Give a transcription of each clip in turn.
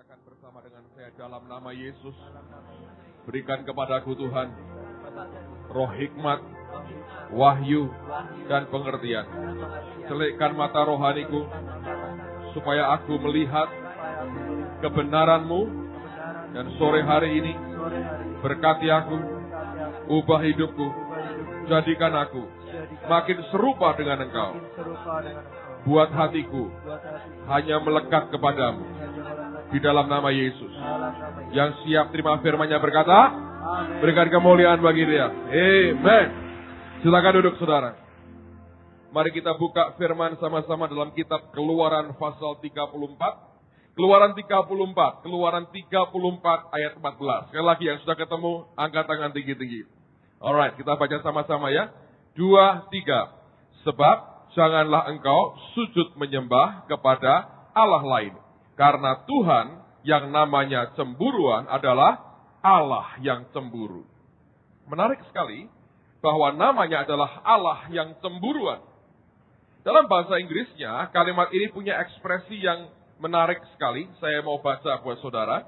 Katakan bersama dengan saya dalam nama Yesus. Berikan kepadaku Tuhan roh hikmat, wahyu, dan pengertian. Selikkan mata rohaniku supaya aku melihat kebenaran-Mu. Dan sore hari ini berkati aku, ubah hidupku, jadikan aku makin serupa dengan Engkau. Buat hatiku hanya melekat kepadamu. Di dalam nama Yesus. Yang siap terima firman-Nya berkata, berikan kemuliaan bagi Dia. Amen. Silakan duduk saudara. Mari kita buka firman sama-sama dalam kitab Keluaran pasal 34. Keluaran 34 ayat 14. Sekali lagi yang sudah ketemu, angkat tangan tinggi-tinggi. Alright, kita baca sama-sama ya. 2, 3. Sebab janganlah engkau sujud menyembah kepada Allah lain. Karena Tuhan yang namanya cemburuan adalah Allah yang cemburu. Menarik sekali bahwa namanya adalah Allah yang cemburuan. Dalam bahasa Inggrisnya, kalimat ini punya ekspresi yang menarik sekali. Saya mau baca buat saudara.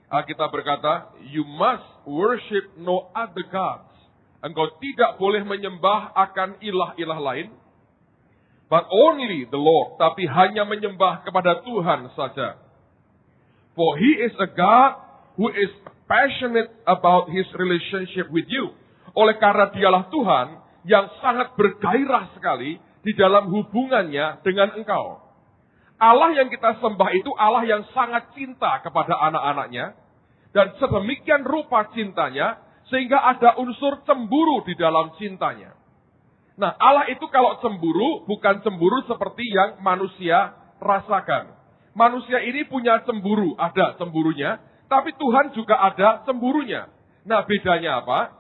Alkitab berkata, you must worship no other gods. Engkau tidak boleh menyembah akan ilah-ilah lain. But only the Lord, tapi hanya menyembah kepada Tuhan saja. For He is a God who is passionate about His relationship with you. Oleh karena Dialah Tuhan yang sangat bergairah sekali di dalam hubungannya dengan engkau. Allah yang kita sembah itu Allah yang sangat cinta kepada anak-anaknya. Dan sedemikian rupa cintanya, sehingga ada unsur cemburu di dalam cintanya. Nah, Allah itu kalau cemburu, bukan cemburu seperti yang manusia rasakan. Manusia ini punya cemburu, ada cemburunya, tapi Tuhan juga ada cemburunya. Nah, bedanya apa?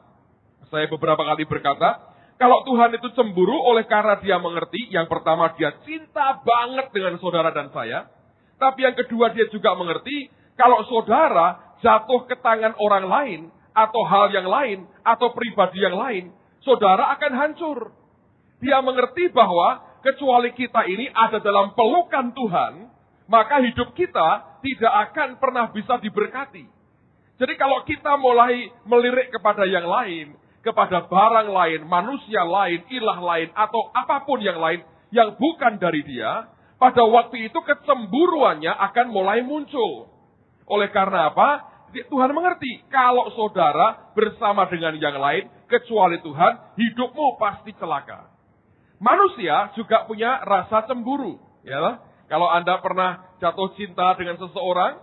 Saya beberapa kali berkata, kalau Tuhan itu cemburu oleh karena Dia mengerti, yang pertama Dia cinta banget dengan saudara dan saya, tapi yang kedua Dia juga mengerti, kalau saudara jatuh ke tangan orang lain, atau hal yang lain, atau pribadi yang lain, saudara akan hancur. Dia mengerti bahwa kecuali kita ini ada dalam pelukan Tuhan, maka hidup kita tidak akan pernah bisa diberkati. Jadi kalau kita mulai melirik kepada yang lain, kepada barang lain, manusia lain, ilah lain, atau apapun yang lain yang bukan dari Dia, pada waktu itu kecemburuannya akan mulai muncul. Oleh karena apa? Tuhan mengerti, kalau saudara bersama dengan yang lain, kecuali Tuhan, hidupmu pasti celaka. Manusia juga punya rasa cemburu. Ya, kalau Anda pernah jatuh cinta dengan seseorang,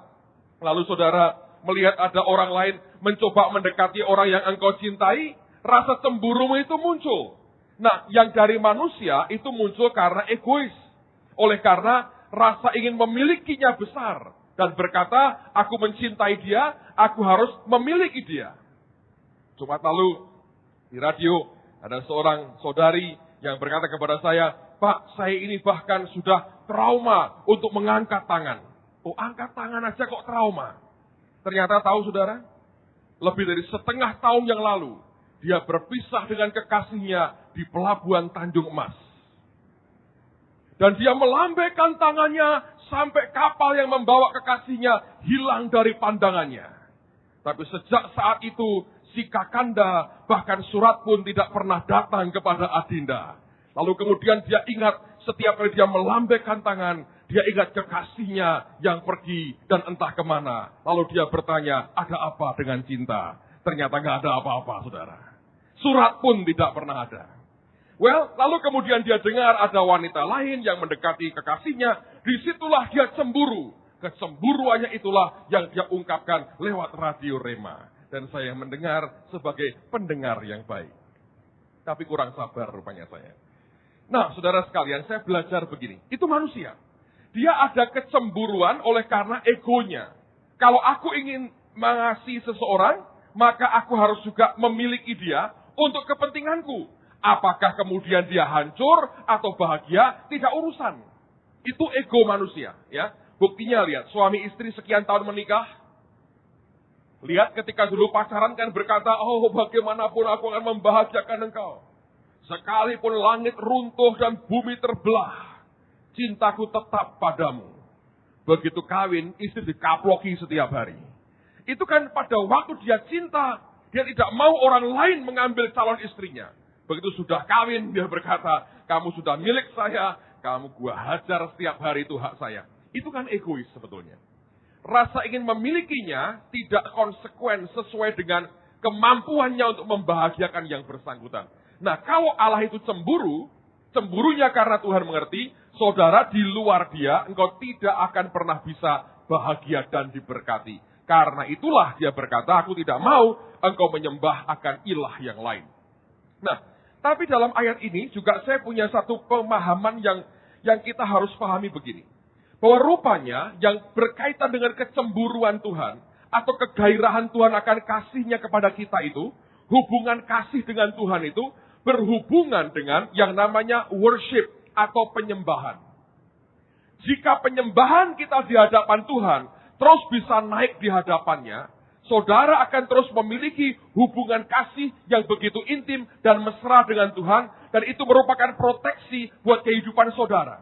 lalu saudara melihat ada orang lain mencoba mendekati orang yang engkau cintai, rasa cemburumu itu muncul. Nah, yang dari manusia itu muncul karena egois. Oleh karena rasa ingin memilikinya besar. Dan berkata, aku mencintai dia, aku harus memiliki dia. Jumat lalu, di radio, ada seorang saudari yang berkata kepada saya, Pak, saya ini bahkan sudah trauma untuk mengangkat tangan. Oh, angkat tangan aja kok trauma. Ternyata tahu saudara, lebih dari setengah tahun yang lalu, dia berpisah dengan kekasihnya di pelabuhan Tanjung Emas. Dan dia melambaikan tangannya sampai kapal yang membawa kekasihnya hilang dari pandangannya. Tapi sejak saat itu, si Kakanda bahkan surat pun tidak pernah datang kepada Adinda. Lalu kemudian dia ingat setiap kali dia melambaikan tangan, dia ingat kekasihnya yang pergi dan entah kemana. Lalu dia bertanya, ada apa dengan cinta? Ternyata nggak ada apa-apa, saudara. Surat pun tidak pernah ada. Well, lalu kemudian dia dengar ada wanita lain yang mendekati kekasihnya. Disitulah dia cemburu. Kecemburuannya itulah yang dia ungkapkan lewat radio Rema. Dan saya mendengar sebagai pendengar yang baik. Tapi kurang sabar rupanya saya. Nah, saudara sekalian, saya belajar begini. Itu manusia. Dia ada kecemburuan oleh karena egonya. Kalau aku ingin mengasihi seseorang, maka aku harus juga memiliki dia untuk kepentinganku. Apakah kemudian dia hancur atau bahagia, tidak urusan. Itu ego manusia. Ya. Buktinya lihat, suami istri sekian tahun menikah. Lihat ketika dulu pacaran kan berkata, oh bagaimanapun aku akan membahagiakan engkau. Sekalipun langit runtuh dan bumi terbelah, cintaku tetap padamu. begitu kawin, istri dikaploki setiap hari. Itu kan pada waktu dia cinta, dia tidak mau orang lain mengambil calon istrinya. Begitu sudah kawin, dia berkata, kamu sudah milik saya, kamu gua hajar setiap hari, itu hak saya. Itu kan egois sebetulnya. Rasa ingin memilikinya tidak konsekuen sesuai dengan kemampuannya untuk membahagiakan yang bersangkutan. Nah, kalau Allah itu cemburu, cemburunya karena Tuhan mengerti, saudara, di luar dia, engkau tidak akan pernah bisa bahagia dan diberkati. Karena itulah dia berkata, aku tidak mau engkau menyembah akan ilah yang lain. Nah, tapi dalam ayat ini juga saya punya satu pemahaman yang kita harus pahami begini. Bahwa rupanya yang berkaitan dengan kecemburuan Tuhan, atau kegairahan Tuhan akan kasihnya kepada kita itu, hubungan kasih dengan Tuhan itu, berhubungan dengan yang namanya worship atau penyembahan. Jika penyembahan kita di hadapan Tuhan terus bisa naik di hadapannya, saudara akan terus memiliki hubungan kasih yang begitu intim dan mesra dengan Tuhan, dan itu merupakan proteksi buat kehidupan saudara.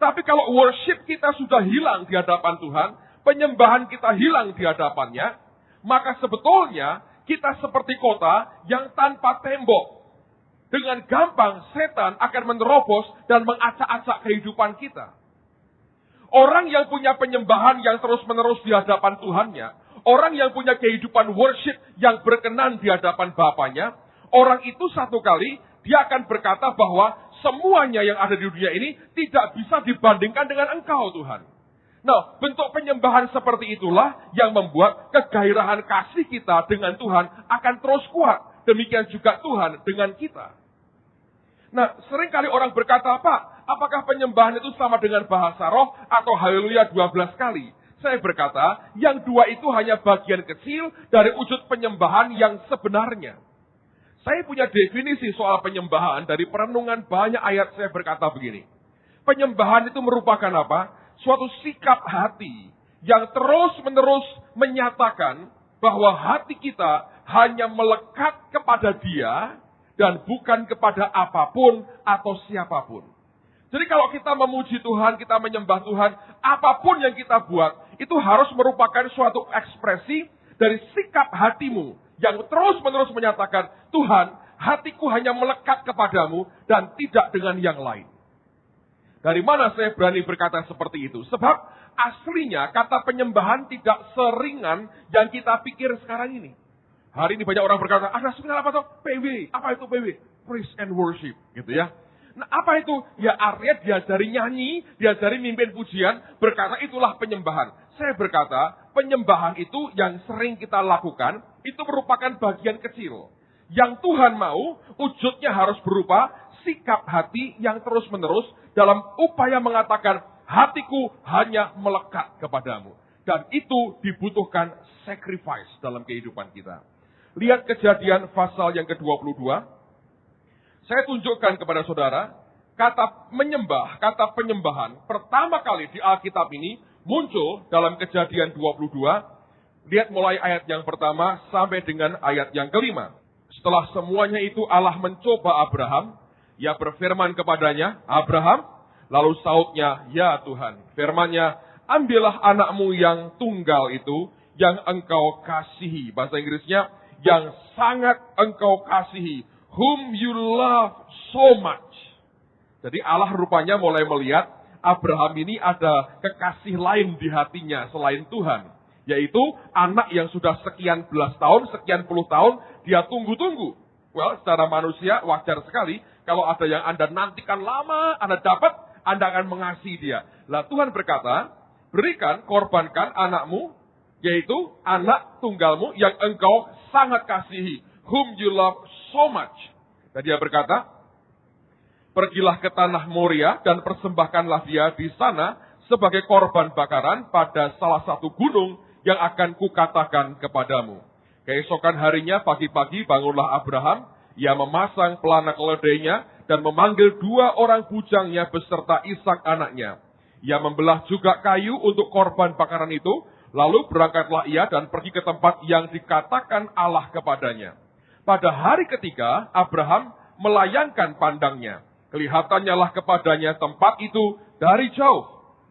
Tapi kalau worship kita sudah hilang di hadapan Tuhan, penyembahan kita hilang di hadapannya, maka sebetulnya kita seperti kota yang tanpa tembok. Dengan gampang setan akan menerobos dan mengacak-acak kehidupan kita. Orang yang punya penyembahan yang terus-menerus di hadapan Tuhannya, orang yang punya kehidupan worship yang berkenan di hadapan Bapanya, orang itu satu kali dia akan berkata bahwa semuanya yang ada di dunia ini tidak bisa dibandingkan dengan Engkau, Tuhan. Nah, bentuk penyembahan seperti itulah yang membuat kegairahan kasih kita dengan Tuhan akan terus kuat. Demikian juga Tuhan dengan kita. Nah, seringkali orang berkata, Pak, apakah penyembahan itu sama dengan bahasa roh atau haleluya 12 kali? Saya berkata, yang dua itu hanya bagian kecil dari wujud penyembahan yang sebenarnya. Saya punya definisi soal penyembahan dari perenungan banyak ayat. Saya berkata begini, penyembahan itu merupakan apa? Suatu sikap hati yang terus-menerus menyatakan bahwa hati kita hanya melekat kepada Dia dan bukan kepada apapun atau siapapun. Jadi kalau kita memuji Tuhan, kita menyembah Tuhan, apapun yang kita buat, itu harus merupakan suatu ekspresi dari sikap hatimu yang terus-menerus menyatakan, Tuhan, hatiku hanya melekat kepadamu dan tidak dengan yang lain. Dari mana saya berani berkata seperti itu? Sebab aslinya kata penyembahan tidak seringan yang kita pikir sekarang ini. Hari ini banyak orang berkata, ada sebenarnya apa tuh? PW. Apa itu PW? Praise and worship. Gitu ya. Nah, apa itu? Ya artinya diajari nyanyi, diajari mimpin pujian, berkata itulah penyembahan. Saya berkata, penyembahan itu yang sering kita lakukan, itu merupakan bagian kecil. Yang Tuhan mau, wujudnya harus berupa sikap hati yang terus-menerus dalam upaya mengatakan, hatiku hanya melekat kepadamu. Dan itu dibutuhkan sacrifice dalam kehidupan kita. Lihat Kejadian pasal yang ke-22. Saya tunjukkan kepada saudara, kata menyembah, kata penyembahan, pertama kali di Alkitab ini muncul dalam Kejadian 22. Lihat mulai ayat yang pertama sampai dengan ayat yang kelima. Setelah semuanya itu Allah mencoba Abraham, Ia berfirman kepadanya, Abraham, lalu sautnya, ya Tuhan. Firman-Nya, ambillah anakmu yang tunggal itu, yang engkau kasihi. Bahasa Inggrisnya, yang sangat engkau kasihi. Whom you love so much. Jadi Allah rupanya mulai melihat Abraham ini ada kekasih lain di hatinya selain Tuhan. Yaitu anak yang sudah sekian belas tahun, sekian puluh tahun, dia tunggu-tunggu. Well, secara manusia wajar sekali. Kalau ada yang Anda nantikan lama, Anda dapat, Anda akan mengasihi dia. Lah Tuhan berkata, berikan, korbankan anakmu, yaitu anak tunggalmu yang engkau sangat kasihi. Whom you love so much. Dan dia berkata, pergilah ke tanah Moria dan persembahkanlah dia di sana sebagai korban bakaran pada salah satu gunung yang akan kukatakan kepadamu. Keesokan harinya pagi-pagi bangunlah Abraham, ia memasang pelana keledainya dan memanggil 2 orang bujangnya beserta Ishak anaknya. Ia membelah juga kayu untuk korban bakaran itu, lalu berangkatlah ia dan pergi ke tempat yang dikatakan Allah kepadanya. Pada hari ketiga, Abraham melayangkan pandangnya. Kelihatannya lah kepadanya tempat itu dari jauh.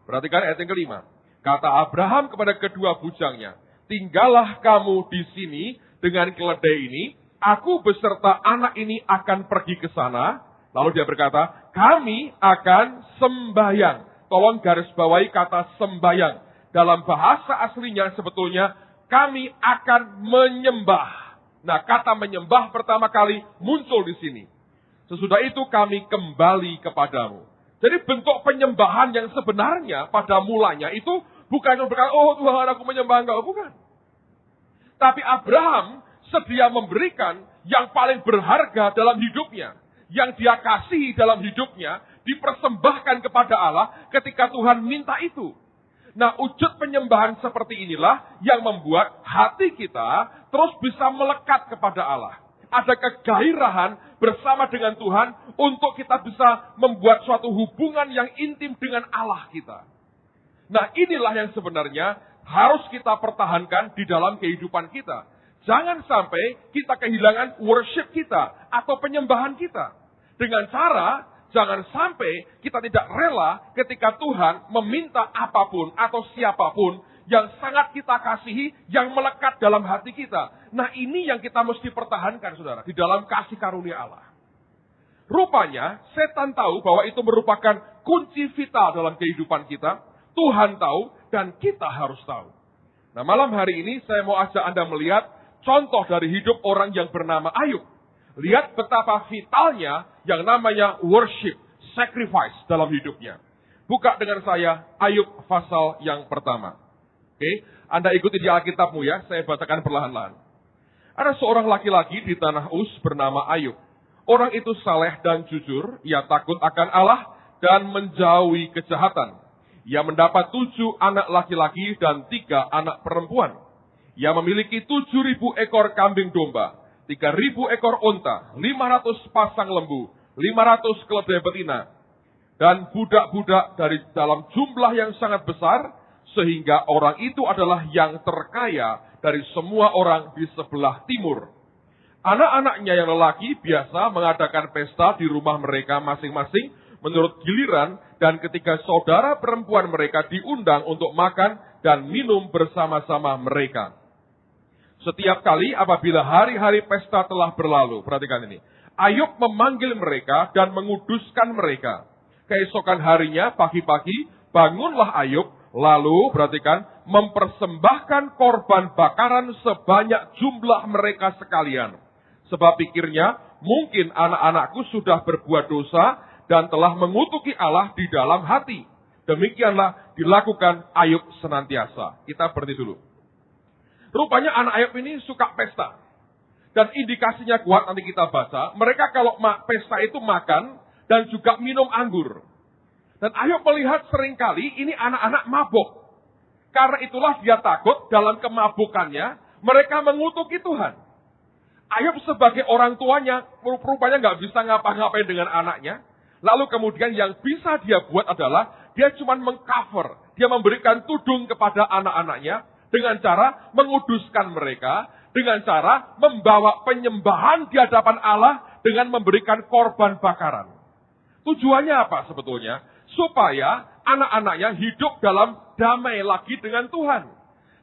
Perhatikan ayat yang kelima. Kata Abraham kepada kedua bujangnya, tinggallah kamu di sini dengan keledai ini, aku beserta anak ini akan pergi ke sana. Lalu dia berkata, kami akan sembahyang. Tolong garis bawahi kata sembahyang. Dalam bahasa aslinya sebetulnya, kami akan menyembah. Nah, kata menyembah pertama kali muncul di sini. Sesudah itu kami kembali kepadamu. Jadi bentuk penyembahan yang sebenarnya pada mulanya itu bukan berkata, oh Tuhan aku menyembah engkau. Bukan. Tapi Abraham sedia memberikan yang paling berharga dalam hidupnya. Yang dia kasihi dalam hidupnya, dipersembahkan kepada Allah ketika Tuhan minta itu. Nah, wujud penyembahan seperti inilah yang membuat hati kita terus bisa melekat kepada Allah. Ada kegairahan bersama dengan Tuhan untuk kita bisa membuat suatu hubungan yang intim dengan Allah kita. Nah, inilah yang sebenarnya harus kita pertahankan di dalam kehidupan kita. Jangan sampai kita kehilangan worship kita atau penyembahan kita. Dengan cara, jangan sampai kita tidak rela ketika Tuhan meminta apapun atau siapapun yang sangat kita kasihi, yang melekat dalam hati kita. Nah, ini yang kita mesti pertahankan, saudara, di dalam kasih karunia Allah. Rupanya, setan tahu bahwa itu merupakan kunci vital dalam kehidupan kita. Tuhan tahu, dan kita harus tahu. Nah, malam hari ini saya mau ajak Anda melihat contoh dari hidup orang yang bernama Ayub. Lihat betapa vitalnya yang namanya worship, sacrifice dalam hidupnya. Buka dengan saya Ayub pasal yang pertama. Oke, Anda ikuti di Alkitabmu ya, saya bacakan perlahan-lahan. Ada seorang laki-laki di tanah Uz bernama Ayub. Orang itu saleh dan jujur, ia takut akan Allah dan menjauhi kejahatan. Ia mendapat 7 anak laki-laki dan 3 anak perempuan. Ia memiliki 7.000 ekor kambing domba, 3.000 ekor unta, 500 pasang lembu, 500 keledai betina, dan budak-budak dari dalam jumlah yang sangat besar, sehingga orang itu adalah yang terkaya dari semua orang di sebelah timur. Anak-anaknya yang lelaki biasa mengadakan pesta di rumah mereka masing-masing menurut giliran, dan ketika saudara perempuan mereka diundang untuk makan dan minum bersama-sama mereka. Setiap kali apabila hari-hari pesta telah berlalu, perhatikan ini, Ayub memanggil mereka dan menguduskan mereka. Keesokan harinya, pagi-pagi, bangunlah Ayub, lalu, perhatikan, mempersembahkan korban bakaran sebanyak jumlah mereka sekalian. Sebab pikirnya, mungkin anak-anakku sudah berbuat dosa dan telah mengutuki Allah di dalam hati. Demikianlah dilakukan Ayub senantiasa. Kita berhenti dulu. Rupanya anak Ayub ini suka pesta. Dan indikasinya kuat, nanti kita baca. Mereka kalau pesta itu makan dan juga minum anggur. Dan Ayub melihat seringkali ini anak-anak mabuk. Karena itulah dia takut dalam kemabukannya mereka mengutuki Tuhan. Ayub sebagai orang tuanya rupanya nggak bisa ngapa-ngapain dengan anaknya. Lalu kemudian yang bisa dia buat adalah dia cuma mengcover. Dia memberikan tudung kepada anak-anaknya dengan cara menguduskan mereka. Dengan cara membawa penyembahan di hadapan Allah dengan memberikan korban bakaran. Tujuannya apa sebetulnya? Supaya anak-anaknya hidup dalam damai lagi dengan Tuhan.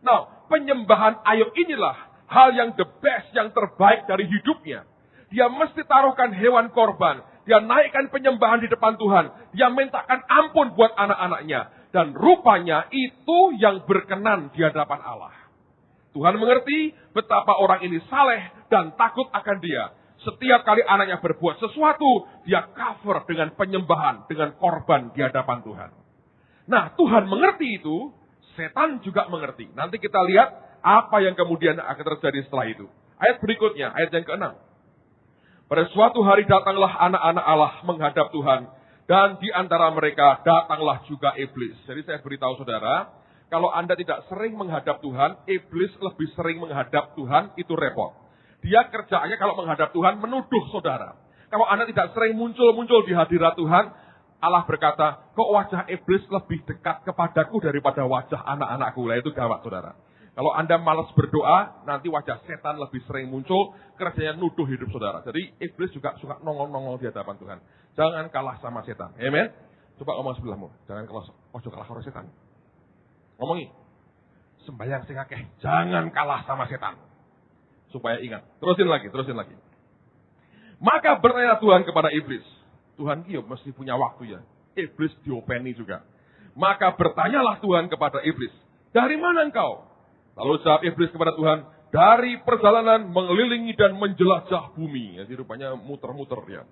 Nah, penyembahan Ayub inilah hal yang the best, yang terbaik dari hidupnya. Dia mesti taruhkan hewan korban. Dia naikkan penyembahan di depan Tuhan. Dia mintakan ampun buat anak-anaknya. Dan rupanya itu yang berkenan di hadapan Allah. Tuhan mengerti betapa orang ini saleh dan takut akan dia. Setiap kali anaknya berbuat sesuatu, dia cover dengan penyembahan, dengan korban di hadapan Tuhan. Nah, Tuhan mengerti itu, setan juga mengerti. Nanti kita lihat apa yang kemudian akan terjadi setelah itu. Ayat berikutnya, ayat yang ke-6. Pada suatu hari datanglah anak-anak Allah menghadap Tuhan, dan di antara mereka datanglah juga iblis. Jadi saya beritahu saudara, kalau Anda tidak sering menghadap Tuhan, iblis lebih sering menghadap Tuhan, itu repot. Dia kerjaannya kalau menghadap Tuhan menuduh saudara. Kalau Anda tidak sering muncul-muncul di hadirat Tuhan, Allah berkata, kok wajah iblis lebih dekat kepadaku daripada wajah anak-anakku. Lah itu gawat saudara. Kalau Anda malas berdoa, nanti wajah setan lebih sering muncul, kerjanya nuduh hidup saudara. Jadi iblis juga suka nongol-nongol di hadapan Tuhan. Jangan kalah sama setan. Amen. Coba ngomong sebelahmu, jangan kalah sama setan. Ngomongi. Sembayang sing akeh, jangan kalah sama setan. Supaya ingat. Terusin lagi. Maka bertanya Tuhan kepada iblis. Tuhan ki mesti punya waktu ya. Iblis diopeni juga. Maka bertanyalah Tuhan kepada iblis. Dari mana engkau? Lalu jawab iblis kepada Tuhan. Dari perjalanan mengelilingi dan menjelajah bumi. Jadi rupanya muter-muter ya.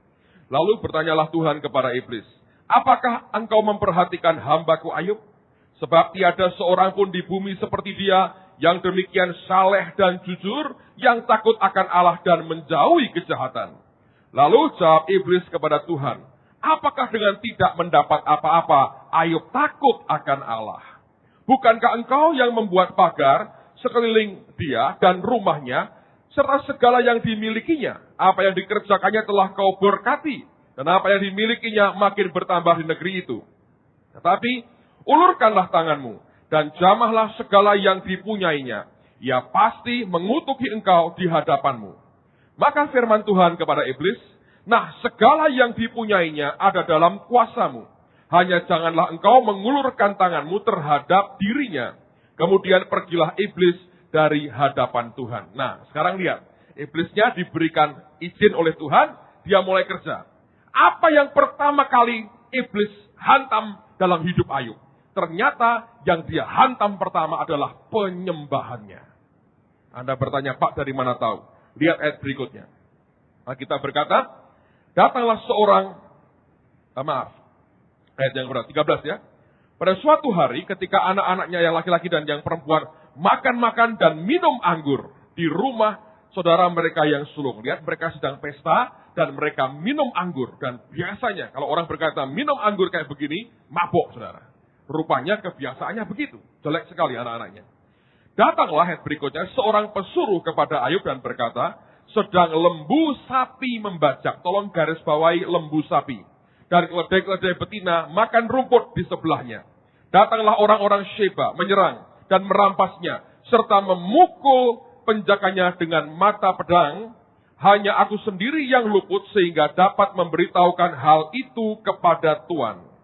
Lalu bertanyalah Tuhan kepada iblis. Apakah engkau memperhatikan hambaku Ayub? Sebab tiada seorang pun di bumi seperti dia yang demikian saleh dan jujur, yang takut akan Allah dan menjauhi kejahatan. Lalu jawab iblis kepada Tuhan, apakah dengan tidak mendapat apa-apa, Ayub takut akan Allah? Bukankah engkau yang membuat pagar sekeliling dia dan rumahnya, serta segala yang dimilikinya? Apa yang dikerjakannya telah kau berkati, dan apa yang dimilikinya makin bertambah di negeri itu. Tetapi, ulurkanlah tanganmu, dan jamahlah segala yang dipunyainya. Ia pasti mengutuki engkau di hadapanmu. Maka firman Tuhan kepada iblis, nah segala yang dipunyainya ada dalam kuasamu. Hanya janganlah engkau mengulurkan tanganmu terhadap dirinya. Kemudian pergilah iblis dari hadapan Tuhan. Nah sekarang lihat, iblisnya diberikan izin oleh Tuhan, dia mulai kerja. Apa yang pertama kali iblis hantam dalam hidup Ayub? Ternyata yang dia hantam pertama adalah penyembahannya. Anda bertanya, Pak dari mana tahu? Lihat ayat berikutnya. Alkitab berkata, datanglah seorang, ayat yang berapa? 13 ya. Pada suatu hari ketika anak-anaknya yang laki-laki dan yang perempuan makan-makan dan minum anggur di rumah saudara mereka yang sulung. Lihat mereka sedang pesta dan mereka minum anggur. Dan biasanya kalau orang berkata minum anggur kayak begini, mabok saudara. Rupanya kebiasaannya begitu. Jelek sekali anak-anaknya. Datanglah ayat berikutnya seorang pesuruh kepada Ayub dan berkata, sedang lembu sapi membajak. Tolong garis bawahi lembu sapi. Dan keledai-keledai betina makan rumput di sebelahnya. Datanglah orang-orang Sheba menyerang dan merampasnya. Serta memukul penjaganya dengan mata pedang. Hanya aku sendiri yang luput sehingga dapat memberitahukan hal itu kepada Tuhan.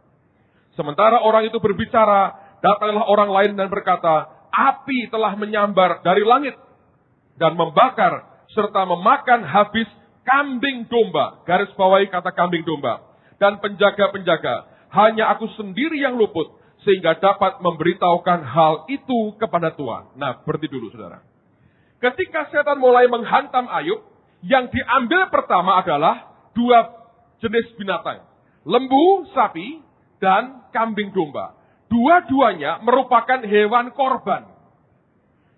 Sementara orang itu berbicara, datanglah orang lain dan berkata, api telah menyambar dari langit dan membakar serta memakan habis kambing domba. Garis bawahi kata kambing domba. Dan penjaga-penjaga, hanya aku sendiri yang luput sehingga dapat memberitahukan hal itu kepada Tuhan. Nah, berhenti dulu saudara. Ketika setan mulai menghantam Ayub, yang diambil pertama adalah dua jenis binatang. Lembu, sapi, dan kambing domba. Dua-duanya merupakan hewan korban.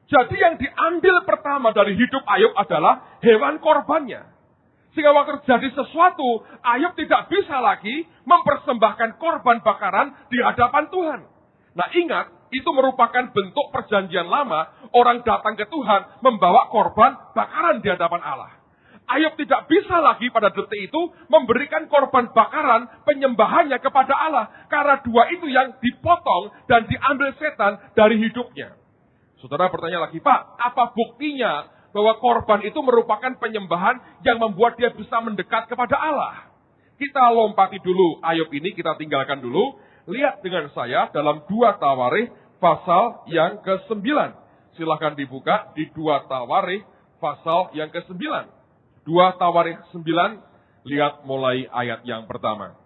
Jadi yang diambil pertama dari hidup Ayub adalah hewan korbannya. Sehingga waktu terjadi sesuatu, Ayub tidak bisa lagi mempersembahkan korban bakaran di hadapan Tuhan. Nah ingat, itu merupakan bentuk perjanjian lama, orang datang ke Tuhan membawa korban bakaran di hadapan Allah. Ayub tidak bisa lagi pada detik itu memberikan korban bakaran penyembahannya kepada Allah. Karena dua itu yang dipotong dan diambil setan dari hidupnya. Saudara bertanya lagi, Pak, apa buktinya bahwa korban itu merupakan penyembahan yang membuat dia bisa mendekat kepada Allah? Kita lompati dulu Ayub ini, kita tinggalkan dulu. Lihat dengan saya dalam 2 Tawarikh pasal yang ke-9. Silahkan dibuka di 2 Tawarikh pasal yang ke-9. 2 Tawarikh 9, lihat mulai ayat yang pertama.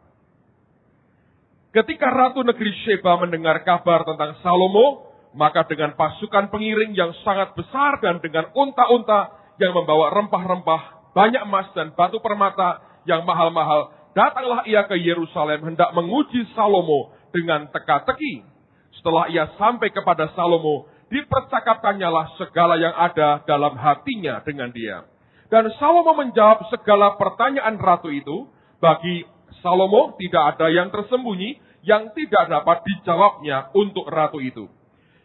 Ketika Ratu Negeri Sheba mendengar kabar tentang Salomo, maka dengan pasukan pengiring yang sangat besar dan dengan unta-unta yang membawa rempah-rempah, banyak emas dan batu permata yang mahal-mahal, datanglah ia ke Yerusalem hendak menguji Salomo dengan teka-teki. Setelah ia sampai kepada Salomo, dipercakapkannyalah segala yang ada dalam hatinya dengan dia. Dan Salomo menjawab segala pertanyaan ratu itu. Bagi Salomo tidak ada yang tersembunyi yang tidak dapat dijawabnya untuk ratu itu.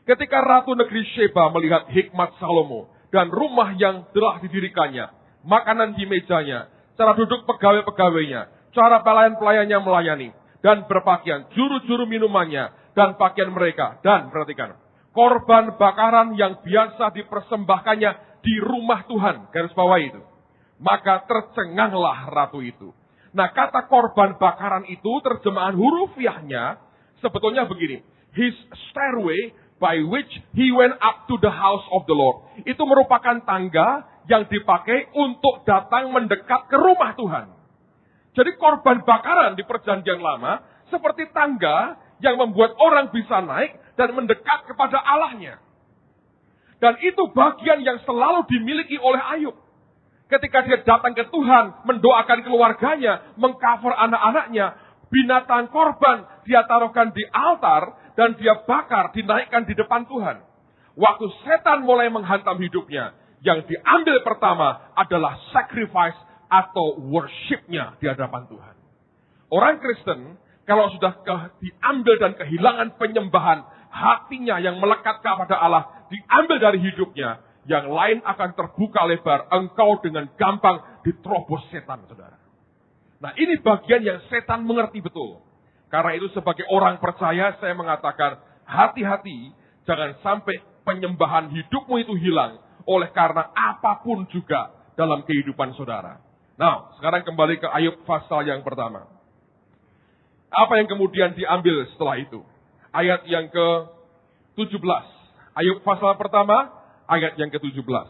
Ketika Ratu Negeri Sheba melihat hikmat Salomo dan rumah yang telah didirikannya, makanan di mejanya, cara duduk pegawai-pegawainya, cara pelayan-pelayannya melayani, dan berpakaian, juru-juru minumannya, dan pakaian mereka. Dan perhatikan, korban bakaran yang biasa dipersembahkannya di rumah Tuhan, garis bawah itu. Maka tercenganglah ratu itu. Nah, kata korban bakaran itu terjemahan hurufiahnya sebetulnya begini. His stairway by which he went up to the house of the Lord. Itu merupakan tangga yang dipakai untuk datang mendekat ke rumah Tuhan. Jadi korban bakaran di perjanjian lama seperti tangga yang membuat orang bisa naik dan mendekat kepada Allahnya. Dan itu bagian yang selalu dimiliki oleh Ayub. Ketika dia datang ke Tuhan, mendoakan keluarganya, mengcover anak-anaknya, binatang korban dia taruhkan di altar dan dia bakar, dinaikkan di depan Tuhan. Waktu setan mulai menghantam hidupnya, yang diambil pertama adalah sacrifice atau worship-nya di hadapan Tuhan. Orang Kristen, kalau sudah diambil dan kehilangan penyembahan, hatinya yang melekat kepada Allah, diambil dari hidupnya, yang lain akan terbuka lebar, engkau dengan gampang diterobos setan, saudara. Nah, ini bagian yang setan mengerti betul. Karena itu sebagai orang percaya, saya mengatakan, hati-hati, jangan sampai penyembahan hidupmu itu hilang, oleh karena apapun juga dalam kehidupan saudara. Nah, sekarang kembali ke Ayub pasal yang pertama. Apa yang kemudian diambil setelah itu? Ayat yang ke-17. Ayub pasal pertama, ayat yang ke-17.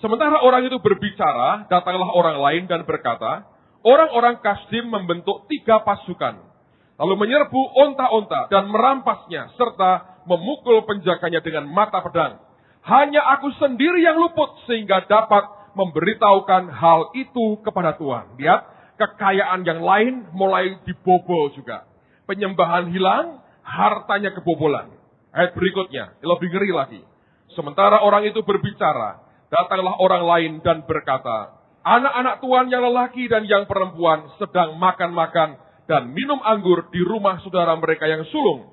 Sementara orang itu berbicara, datanglah orang lain dan berkata, orang-orang Kasdim membentuk 3 pasukan, lalu menyerbu onta-onta dan merampasnya, serta memukul penjaganya dengan mata pedang. Hanya aku sendiri yang luput, sehingga dapat memberitahukan hal itu kepada Tuhan. Lihat, kekayaan yang lain mulai dibobol juga. Penyembahan hilang, hartanya kebobolan. Ayat berikutnya, lebih ngeri lagi. Sementara orang itu berbicara, datanglah orang lain dan berkata, anak-anak Tuhan yang lelaki dan yang perempuan sedang makan-makan dan minum anggur di rumah saudara mereka yang sulung.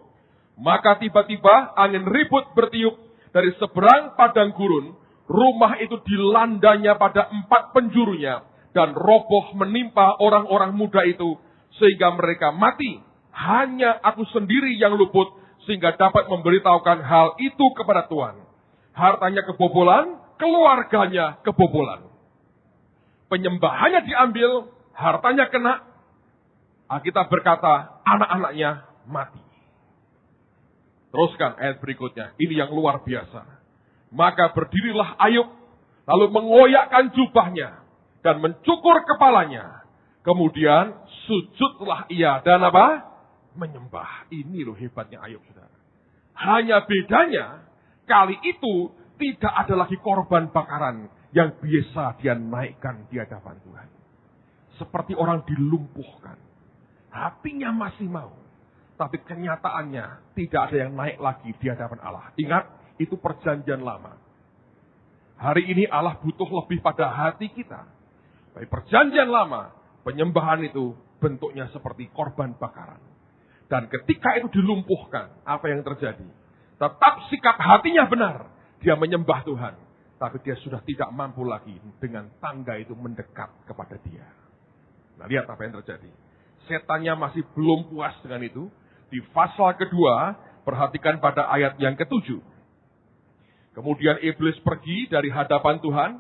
Maka tiba-tiba angin ribut bertiup dari seberang padang gurun, rumah itu dilandanya pada 4 penjurunya, dan roboh menimpa orang-orang muda itu, sehingga mereka mati. Hanya aku sendiri yang luput, sehingga dapat memberitahukan hal itu kepada Tuhan. Hartanya kebobolan, keluarganya kebobolan. Penyembahannya diambil, hartanya kena. Alkitab berkata, anak-anaknya mati. Teruskan ayat berikutnya, ini yang luar biasa. Maka berdirilah Ayub, lalu mengoyakkan jubahnya, dan mencukur kepalanya. Kemudian sujudlah ia, dan apa? Menyembah. Ini loh hebatnya Ayub, saudara. Hanya bedanya, kali itu tidak ada lagi korban bakaran yang biasa dia naikkan di hadapan Tuhan. Seperti orang dilumpuhkan. Hatinya masih mau. Tapi kenyataannya tidak ada yang naik lagi di hadapan Allah. Ingat, itu perjanjian lama. Hari ini Allah butuh lebih pada hati kita. Tapi perjanjian lama, penyembahan itu bentuknya seperti korban bakaran. Dan ketika itu dilumpuhkan, apa yang terjadi? Tetap sikap hatinya benar. Dia menyembah Tuhan. Tapi dia sudah tidak mampu lagi dengan tangga itu mendekat kepada dia. Nah, lihat apa yang terjadi. Setannya masih belum puas dengan itu. Di pasal kedua, perhatikan pada ayat yang ke-7. Kemudian iblis pergi dari hadapan Tuhan.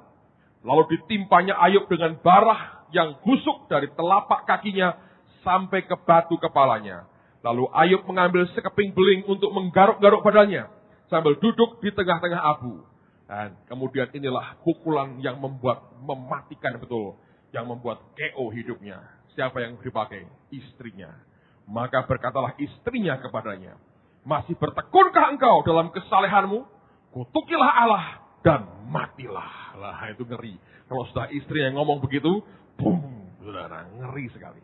Lalu ditimpanya Ayub dengan barah yang busuk dari telapak kakinya sampai ke batu kepalanya. Lalu Ayub mengambil sekeping beling untuk menggaruk-garuk badannya sambil duduk di tengah-tengah abu. Dan kemudian inilah pukulan yang mematikan betul. Yang membuat KO hidupnya. Siapa yang dipakai? Istrinya. Maka berkatalah istrinya kepadanya, masih bertekunkah engkau dalam kesalehanmu? Kutukilah Allah dan matilah. Lah, itu ngeri. Kalau sudah istri yang ngomong begitu, boom, saudara, ngeri sekali.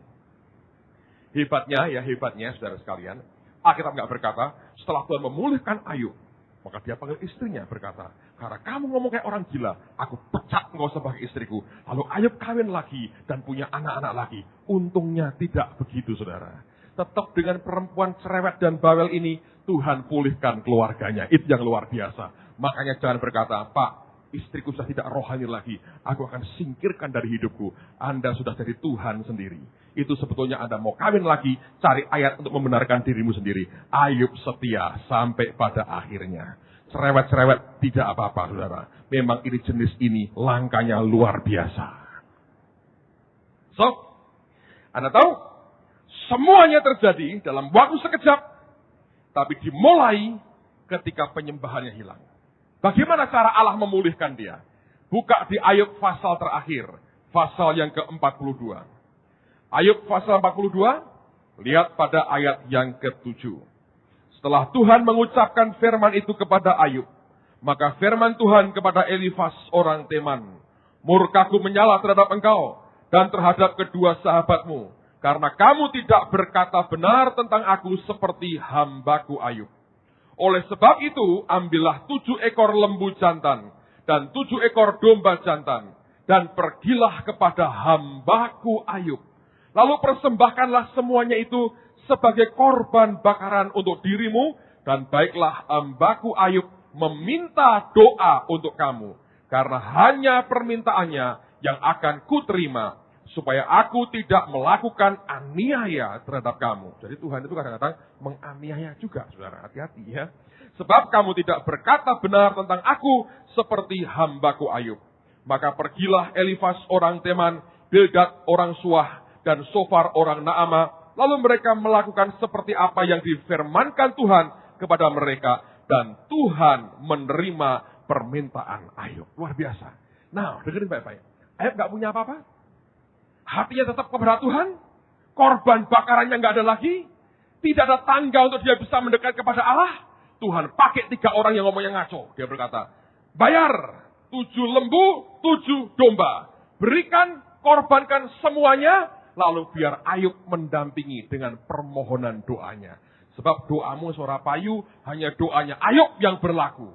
Hebatnya saudara sekalian, Alkitab nggak berkata, setelah Tuhan memulihkan Ayub, maka dia panggil istrinya berkata, karena kamu ngomong kayak orang gila, aku pecat engkau sebagai istriku. Lalu Ayub kawin lagi dan punya anak-anak lagi. Untungnya tidak begitu, saudara. Tetap dengan perempuan cerewet dan bawel ini, Tuhan pulihkan keluarganya. Itu yang luar biasa. Makanya jangan berkata, Pak, istriku sudah tidak rohani lagi. Aku akan singkirkan dari hidupku. Anda sudah jadi Tuhan sendiri. Itu sebetulnya Anda mau kawin lagi, cari ayat untuk membenarkan dirimu sendiri. Ayub setia sampai pada akhirnya. Cerewet-cerewet tidak apa-apa, saudara. Memang ini jenis ini langkahnya luar biasa. So, Anda tahu? Semuanya terjadi dalam waktu sekejap. Tapi dimulai ketika penyembahannya hilang. Bagaimana cara Allah memulihkan dia? Buka di Ayub pasal terakhir, pasal yang ke-42. Ayub pasal 42, lihat pada ayat yang ke-7. Setelah Tuhan mengucapkan firman itu kepada Ayub, maka firman Tuhan kepada Elifas orang Teman, murkaku menyala terhadap engkau dan terhadap kedua sahabatmu, karena kamu tidak berkata benar tentang aku seperti hambaku Ayub. Oleh sebab itu, ambillah 7 ekor lembu jantan dan 7 ekor domba jantan, dan pergilah kepada hambaku Ayub. Lalu persembahkanlah semuanya itu sebagai korban bakaran untuk dirimu, dan baiklah hambaku Ayub meminta doa untuk kamu, karena hanya permintaannya yang akan kuterima, supaya aku tidak melakukan aniaya terhadap kamu. Jadi Tuhan itu kadang-kadang menganiaya juga, saudara. Hati-hati ya. Sebab kamu tidak berkata benar tentang aku seperti hambaku Ayub. Maka pergilah Elifas orang Teman, Bildad orang Suah, dan Sofar orang Naama. Lalu mereka melakukan seperti apa yang difirmankan Tuhan kepada mereka. Dan Tuhan menerima permintaan Ayub. Luar biasa. Nah, dengerin baik-baik. Ayub gak punya apa-apa. Hatinya tetap kepada Tuhan. Korban bakarannya gak ada lagi. Tidak ada tangga untuk dia bisa mendekat kepada Allah. Tuhan pakai 3 orang yang ngomongnya ngaco. Dia berkata, bayar 7 lembu, 7 domba. Berikan, korbankan semuanya. Lalu biar Ayub mendampingi dengan permohonan doanya. Sebab doamu suara payu, hanya doanya Ayub yang berlaku.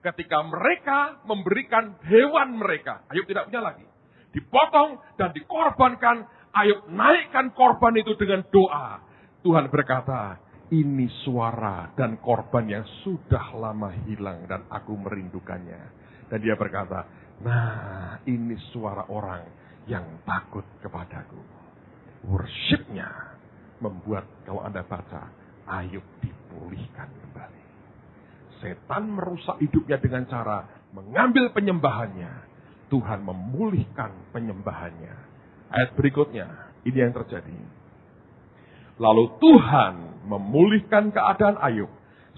Ketika mereka memberikan hewan mereka, Ayub tidak punya lagi. Dipotong dan dikorbankan, Ayub naikkan korban itu dengan doa. Tuhan berkata, ini suara dan korban yang sudah lama hilang dan aku merindukannya. Dan dia berkata, nah ini suara orang yang takut kepadaku. Worship-nya membuat kalau Anda baca, Ayub dipulihkan kembali. Setan merusak hidupnya dengan cara mengambil penyembahannya. Tuhan memulihkan penyembahannya. Ayat berikutnya, ini yang terjadi. Lalu Tuhan memulihkan keadaan Ayub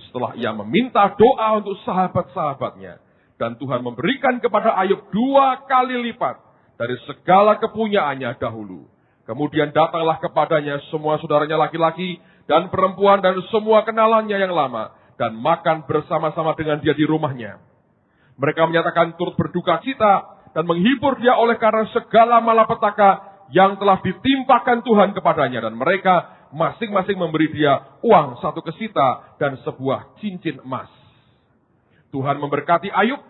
setelah ia meminta doa untuk sahabat-sahabatnya. Dan Tuhan memberikan kepada Ayub 2 kali lipat dari segala kepunyaannya dahulu. Kemudian datanglah kepadanya semua saudaranya laki-laki dan perempuan dan semua kenalannya yang lama. Dan makan bersama-sama dengan dia di rumahnya. Mereka menyatakan turut berduka cita dan menghibur dia oleh karena segala malapetaka yang telah ditimpakan Tuhan kepadanya. Dan mereka masing-masing memberi dia uang 1 kesita dan sebuah cincin emas. Tuhan memberkati Ayub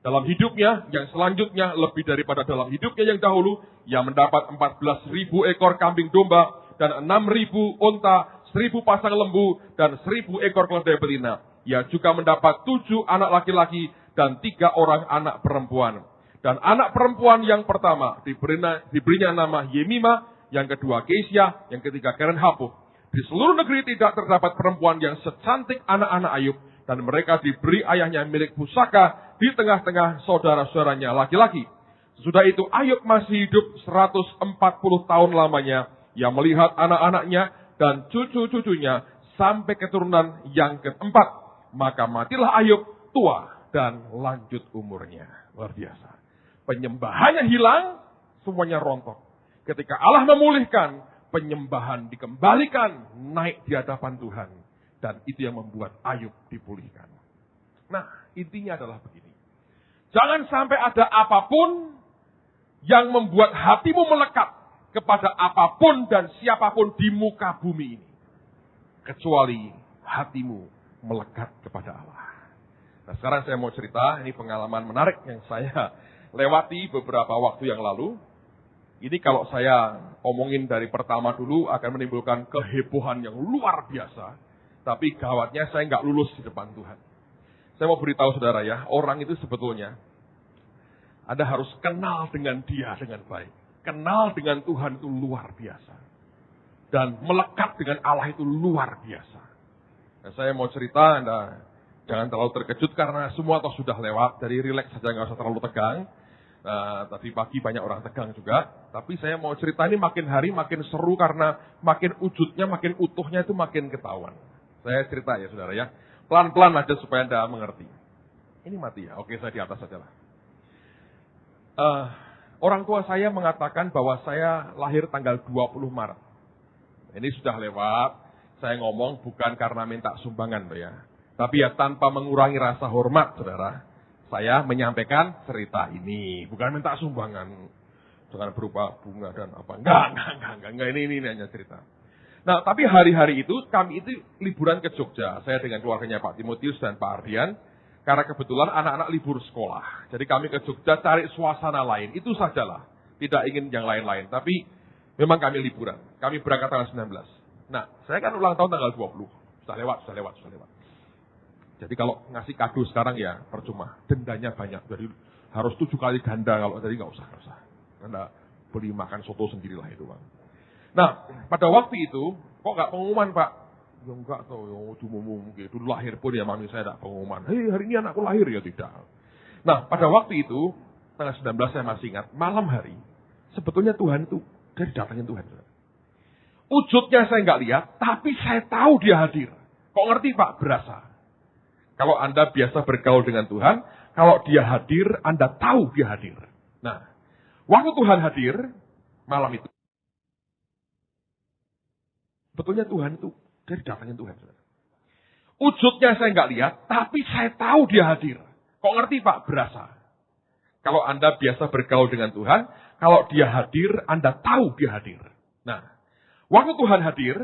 dalam hidupnya yang selanjutnya lebih daripada dalam hidupnya yang dahulu. Ia mendapat 14.000 ekor kambing domba dan 6.000 unta, 1.000 pasang lembu dan 1.000 ekor keledai betina. Ia juga mendapat 7 anak laki-laki dan 3 orang anak perempuan. Dan anak perempuan yang pertama diberinya nama Yemima, yang kedua Kesia, yang ketiga Keren Hapuh. Di seluruh negeri tidak terdapat perempuan yang secantik anak-anak Ayub, dan mereka diberi ayahnya milik pusaka di tengah-tengah saudara-saudaranya laki-laki. Sesudah itu Ayub masih hidup 140 tahun lamanya. Ia melihat anak-anaknya dan cucu-cucunya sampai keturunan yang keempat. Maka matilah Ayub tua dan lanjut umurnya. Luar biasa. Penyembahannya hilang, semuanya rontok. Ketika Allah memulihkan, penyembahan dikembalikan naik di hadapan Tuhan. Dan itu yang membuat Ayub dipulihkan. Nah, intinya adalah begini. Jangan sampai ada apapun yang membuat hatimu melekat kepada apapun dan siapapun di muka bumi ini. Kecuali hatimu melekat kepada Allah. Nah, sekarang saya mau cerita, ini pengalaman menarik yang saya lewati beberapa waktu yang lalu. Ini kalau saya omongin dari pertama dulu akan menimbulkan kehebohan yang luar biasa. Tapi gawatnya saya nggak lulus di depan Tuhan. Saya mau beritahu saudara ya, orang itu sebetulnya Anda harus kenal dengan dia dengan baik. Kenal dengan Tuhan itu luar biasa. Dan melekat dengan Allah itu luar biasa. Nah, saya mau cerita, Anda jangan terlalu terkejut karena semua toh sudah lewat. Dari rileks saja, nggak usah terlalu tegang. Nah, tadi pagi banyak orang tegang juga. Tapi saya mau cerita ini makin hari makin seru karena makin wujudnya, makin utuhnya itu makin ketahuan. Saya cerita ya saudara ya. Pelan-pelan aja supaya Anda mengerti. Ini mati ya? Oke, saya di atas saja lah. Orang tua saya mengatakan bahwa saya lahir tanggal 20 Maret. Ini sudah lewat. Saya ngomong bukan karena minta sumbangan, ya. Tapi ya tanpa mengurangi rasa hormat, saudara. Saya menyampaikan cerita ini. Bukan minta sumbangan. Dengan berupa bunga dan apa. Enggak. Ini hanya cerita. Nah, tapi hari-hari itu, kami itu liburan ke Jogja. Saya dengan keluarganya Pak Timotius dan Pak Ardian. Karena kebetulan anak-anak libur sekolah. Jadi kami ke Jogja cari suasana lain. Itu sajalah. Tidak ingin yang lain-lain. Tapi memang kami liburan. Kami berangkat tanggal 19. Nah, saya kan ulang tahun tanggal 20. Sudah lewat. Jadi kalau ngasih kado sekarang ya percuma. Dendanya banyak. Jadi harus 7 kali ganda. Kalau tadi nggak usah. Anda beli makan soto sendirilah itu, Bang. Nah, pada waktu itu, kok nggak pengumuman, Pak? Ya enggak tahu, ya umum gitu. Dulu lahir pun ya mami saya tidak pengumuman. Hei, hari ini anakku lahir, ya tidak. Nah, pada waktu itu, tanggal 19 saya masih ingat, malam hari, sebetulnya Tuhan itu, dari datangnya Tuhan. Wujudnya saya nggak lihat, tapi saya tahu dia hadir. Kok ngerti Pak? Berasa. Kalau Anda biasa bergaul dengan Tuhan, kalau dia hadir, Anda tahu dia hadir. Nah, waktu Tuhan hadir, malam itu, sebetulnya Tuhan itu, dari datangnya Tuhan. Wujudnya saya nggak lihat, tapi saya tahu dia hadir. Kok ngerti Pak? Berasa. Kalau Anda biasa bergaul dengan Tuhan, kalau dia hadir, Anda tahu dia hadir. Nah, waktu Tuhan hadir,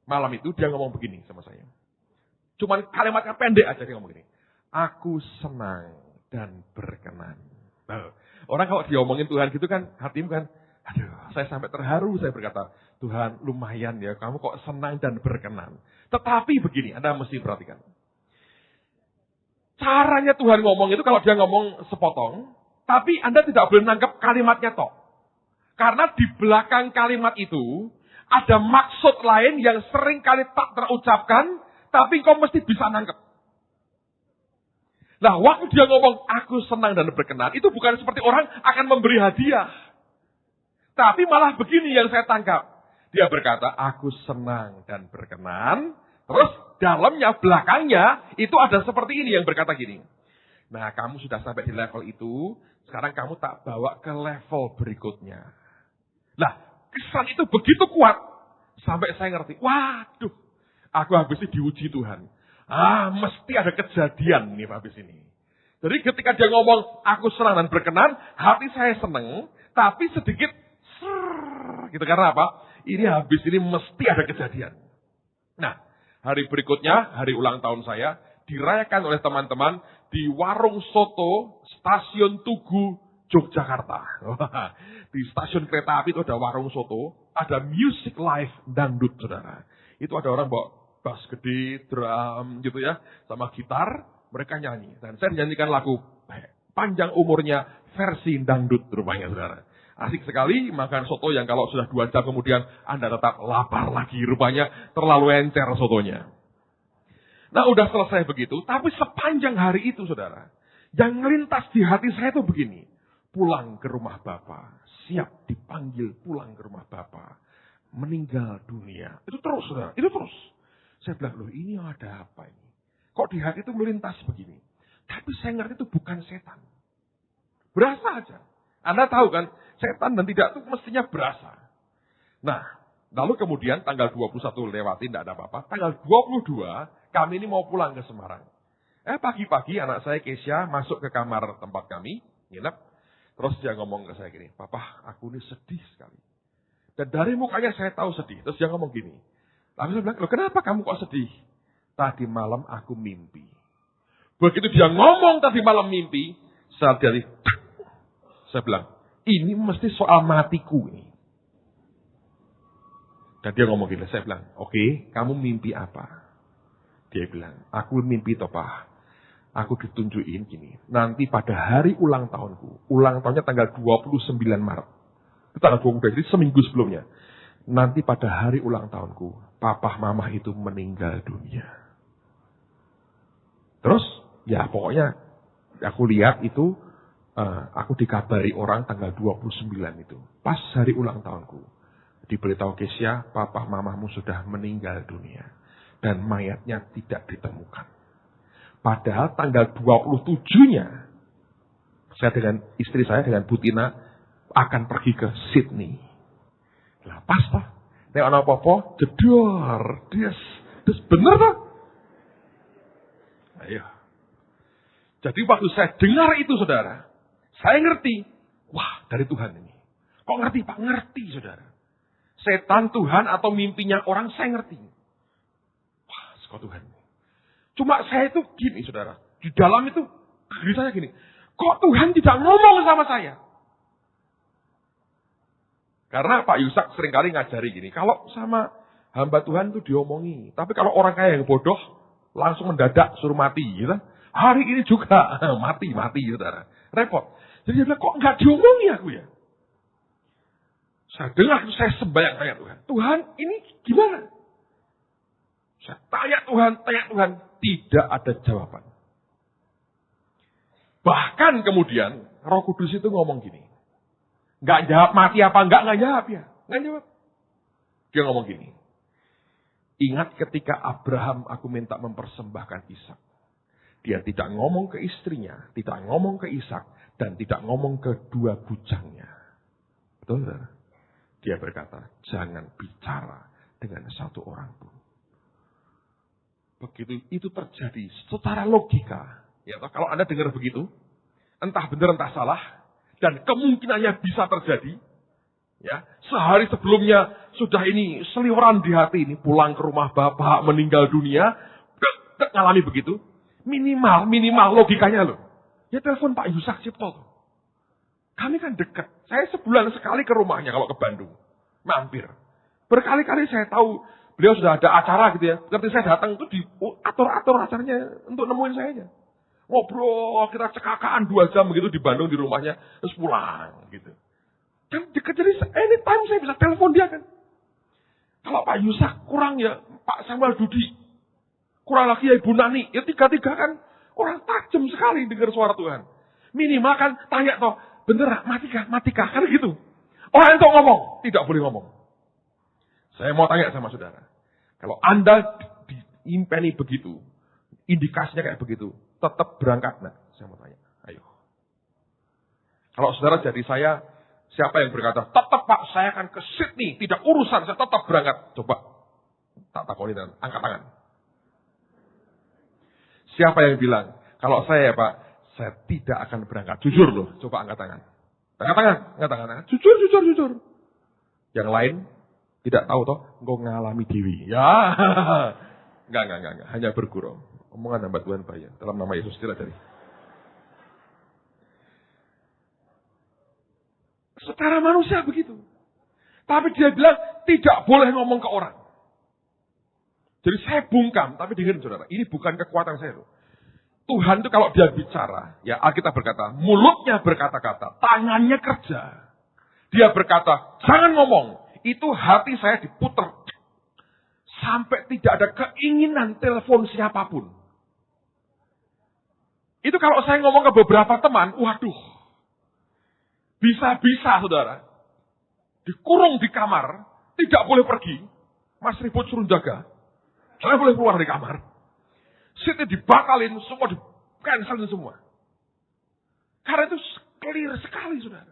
malam itu dia ngomong begini sama saya. Cuman kalimatnya pendek aja dia ngomong begini. Aku senang dan berkenan. Nah, orang kalau diomongin Tuhan gitu kan, hatimu kan, aduh, saya sampai terharu, saya berkata, Tuhan lumayan ya, kamu kok senang dan berkenan. Tetapi begini, Anda mesti perhatikan. Caranya Tuhan ngomong itu kalau dia ngomong sepotong, tapi Anda tidak boleh menangkap kalimatnya toh. Karena di belakang kalimat itu, ada maksud lain yang sering kali tak terucapkan, tapi kau mesti bisa nangkep. Nah, waktu dia ngomong, aku senang dan berkenan, itu bukan seperti orang akan memberi hadiah. Tapi malah begini yang saya tangkap. Dia berkata, aku senang dan berkenan. Terus dalamnya, belakangnya, itu ada seperti ini yang berkata gini. Nah, kamu sudah sampai di level itu, sekarang kamu tak bawa ke level berikutnya. Nah, kesan itu begitu kuat. Sampai saya ngerti, waduh, aku habis ini diuji Tuhan. Mesti ada kejadian nih habis ini. Jadi ketika dia ngomong, aku senang dan berkenan, hati saya senang, tapi sedikit gitu. Karena apa? Ini habis ini mesti ada kejadian. Nah, hari berikutnya, hari ulang tahun saya, dirayakan oleh teman-teman di warung soto Stasiun Tugu, Yogyakarta. Di stasiun kereta api itu ada warung soto, ada music live dangdut, saudara. Itu ada orang bawa bass gede, drum gitu ya, sama gitar, mereka nyanyi. Dan saya nyanyikan lagu Panjang Umurnya versi dangdut rupanya, saudara. Asik sekali makan soto yang kalau sudah 2 jam kemudian Anda tetap lapar lagi. Rupanya terlalu encer sotonya. Nah, udah selesai begitu. Tapi sepanjang hari itu, saudara, yang melintas di hati saya itu begini. Pulang ke rumah Bapa. Siap dipanggil pulang ke rumah Bapa. Meninggal dunia. Itu terus, saudara. Itu terus. Saya bilang, loh ini ada apa ini? Kok di hati itu melintas begini? Tapi saya ngerti itu bukan setan. Berasa aja. Anda tahu kan, setan dan tidak itu mestinya berasa. Nah, lalu kemudian tanggal 21 lewati, tidak ada apa-apa. Tanggal 22, kami ini mau pulang ke Semarang. Pagi-pagi anak saya Kesia masuk ke kamar tempat kami, nginep. Terus dia ngomong ke saya gini, Papa, aku ini sedih sekali. Dan dari mukanya saya tahu sedih. Terus dia ngomong gini. Lalu saya bilang, loh kenapa kamu kok sedih? Tadi malam aku mimpi. Begitu dia ngomong tadi malam mimpi, saya bilang, ini mesti soal matiku ini. Dan dia ngomong gini, saya bilang, oke, kamu mimpi apa? Dia bilang, aku mimpi toh Pak. Aku ditunjukin gini, nanti pada hari ulang tahunku, ulang tahunnya tanggal 29 Maret. Itu tanggal 29, jadi seminggu sebelumnya. Nanti pada hari ulang tahunku, papa mama itu meninggal dunia. Terus, ya pokoknya aku lihat itu, aku dikabari orang tanggal 29 itu. Pas hari ulang tahunku. Diberitahu Kesia, papa mamamu sudah meninggal dunia. Dan mayatnya tidak ditemukan. Padahal tanggal 27-nya, saya dengan istri saya, dengan Butina, akan pergi ke Sydney. Lah pas Pak. Nek ana apa-apa, jedor. Des bener Pak. Ayo. Jadi waktu saya dengar itu saudara, saya ngerti. Wah, dari Tuhan ini. Kok ngerti Pak? Ngerti saudara. Setan, Tuhan, atau mimpinya orang, saya ngerti. Wah, kok Tuhan. Cuma saya itu gini saudara. Di dalam itu, diri saya gini. Kok Tuhan tidak ngomong sama saya? Karena Pak Yusak seringkali ngajari gini. Kalau sama hamba Tuhan itu diomongi. Tapi kalau orang kaya yang bodoh, langsung mendadak suruh mati. Gitu. Hari ini juga mati, saudara. Repot. Jadi dia bilang, kok nggak diomongi aku ya? Saya dengar, saya sembahyang tanya Tuhan. Tuhan, ini gimana? Saya tanya Tuhan. Tidak ada jawaban. Bahkan kemudian, Roh Kudus itu ngomong gini. Nggak jawab mati apa enggak jawab ya. Nggak jawab. Dia ngomong gini. Ingat ketika Abraham aku minta mempersembahkan Ishak. Dia tidak ngomong ke istrinya, tidak ngomong ke Ishak, dan tidak ngomong ke dua bujangnya. Betul, saudara? Dia berkata, jangan bicara dengan satu orang pun. Begitu itu terjadi secara logika. Ya, kalau Anda dengar begitu, entah benar entah salah, dan kemungkinannya bisa terjadi. Ya, sehari sebelumnya sudah ini seliweran di hati ini, pulang ke rumah bapak, meninggal dunia, ngalami begitu. Minimal logikanya loh. Ya telepon Pak Yusak Cipto. Kami kan dekat. Saya sebulan sekali ke rumahnya kalau ke Bandung. Mampir. Berkali-kali saya tahu beliau sudah ada acara gitu ya. Ketika saya datang itu diatur-atur acaranya untuk nemuin saya aja. Ngobrol, kita cekakaan 2 jam begitu di Bandung di rumahnya. Terus pulang gitu. Kan dekat, jadi anytime saya bisa telepon dia kan. Kalau Pak Yusak kurang ya Pak Samuel Dudi. Kurang lagi ya Ibu Nani. Ya 3-3 kan orang tajam sekali dengar suara Tuhan. Minimal kan tanya toh. Bener matikah kan gitu. Orang itu ngomong. Tidak boleh ngomong. Saya mau tanya sama saudara. Kalau Anda diimpeni begitu. Indikasinya kayak begitu. Tetap berangkat enggak? Saya mau tanya. Ayo. Kalau saudara jadi saya. Siapa yang berkata, tetap Pak saya akan ke Sydney. Tidak urusan, saya tetap berangkat. Coba. Tak takoni dan angkat tangan. Siapa yang bilang, kalau saya Pak, saya tidak akan berangkat. Jujur loh, coba angkat tangan. Angkat tangan. Jujur. Yang lain, tidak tahu toh, engkau ngalami dewi. Ya, enggak. Hanya bergurau. Omongan hamba Tuhan bayar. Dalam nama Yesus tidak dari. Secara manusia begitu. Tapi dia bilang, tidak boleh ngomong ke orang. Jadi saya bungkam, tapi dengerin saudara, ini bukan kekuatan saya loh. Tuhan itu kalau dia bicara, ya Alkitab berkata, mulutnya berkata-kata, tangannya kerja. Dia berkata, jangan ngomong, itu hati saya diputer. Sampai tidak ada keinginan telepon siapapun. Itu kalau saya ngomong ke beberapa teman, waduh, bisa-bisa saudara, dikurung di kamar, tidak boleh pergi, Mas Ribut suruh jaga. Saya boleh keluar dari kamar. Seatnya dibatalin, semua di-cancelin semua. Karena itu clear sekali, saudara.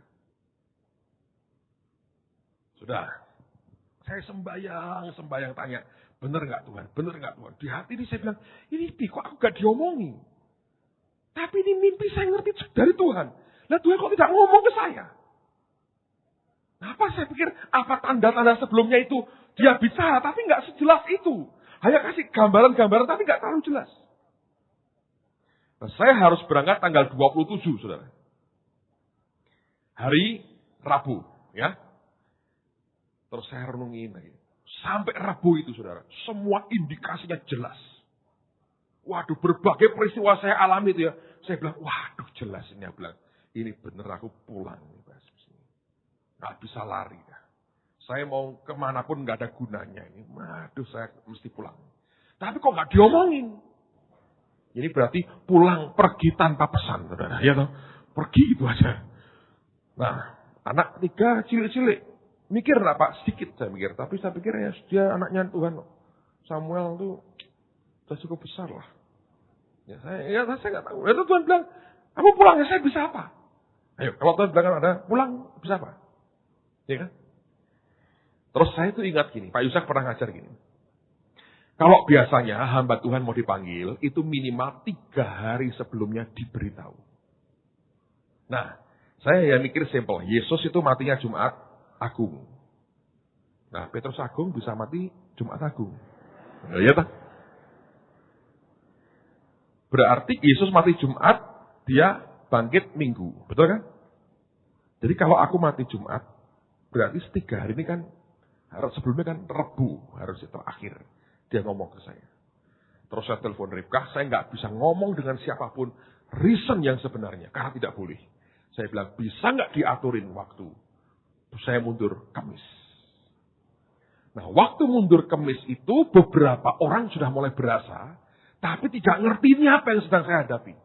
Sudah. Saya sembahyang tanya. Benar nggak Tuhan? Di hati ini saya bilang, ini kok aku gak diomongi. Tapi ini mimpi saya ngerti dari Tuhan. Nah Tuhan kok tidak ngomong ke saya? Apa saya pikir, apa tanda-tanda sebelumnya itu dia bicara, tapi nggak sejelas itu. Hanya kasih gambaran-gambaran tapi nggak terlalu jelas. Nah, saya harus berangkat tanggal 27, saudara. Hari Rabu, ya. Terus saya renungin lagi. Sampai Rabu itu, saudara. Semua indikasinya jelas. Waduh, berbagai peristiwa saya alami itu ya. Saya bilang, waduh jelas ini. Aku bilang, ini bener aku pulang. Nggak bisa lari. Ya. Saya mau kemanapun nggak ada gunanya ini. Waduh, saya mesti pulang. Tapi kok nggak diomongin? Ini berarti pulang pergi tanpa pesan, saudara. Ya toh? Pergi itu aja. Nah, anak 3 cilik-cilik. Mikir lah Pak, sedikit saya mikir. Tapi saya pikir ya dia anaknya Tuhan. Samuel tuh sudah cukup besar lah. Saya nggak tahu. Lalu Tuhan bilang, kamu pulang ya, saya bisa apa? Ayo, kalau Tuhan bilang ada pulang, bisa apa? Ya kan? Terus saya tuh ingat gini, Pak Yusak pernah ngajar gini. Kalau biasanya hamba Tuhan mau dipanggil, itu minimal 3 hari sebelumnya diberitahu. Nah, saya ya mikir simpel. Yesus itu matinya Jumat Agung. Nah, Petrus Agung bisa mati Jumat Agung. Ya tak? Berarti Yesus mati Jumat, dia bangkit Minggu. Betul kan? Jadi kalau aku mati Jumat, berarti 3 hari ini kan, sebelumnya kan Rebu harusnya terakhir. Dia ngomong ke saya. Terus saya telepon Ribkah, saya nggak bisa ngomong dengan siapapun reason yang sebenarnya, karena tidak boleh. Saya bilang, bisa nggak diaturin waktu? Saya mundur Kamis. Nah, waktu mundur Kamis itu beberapa orang sudah mulai berasa, tapi tidak ngerti ini apa yang sedang saya hadapi.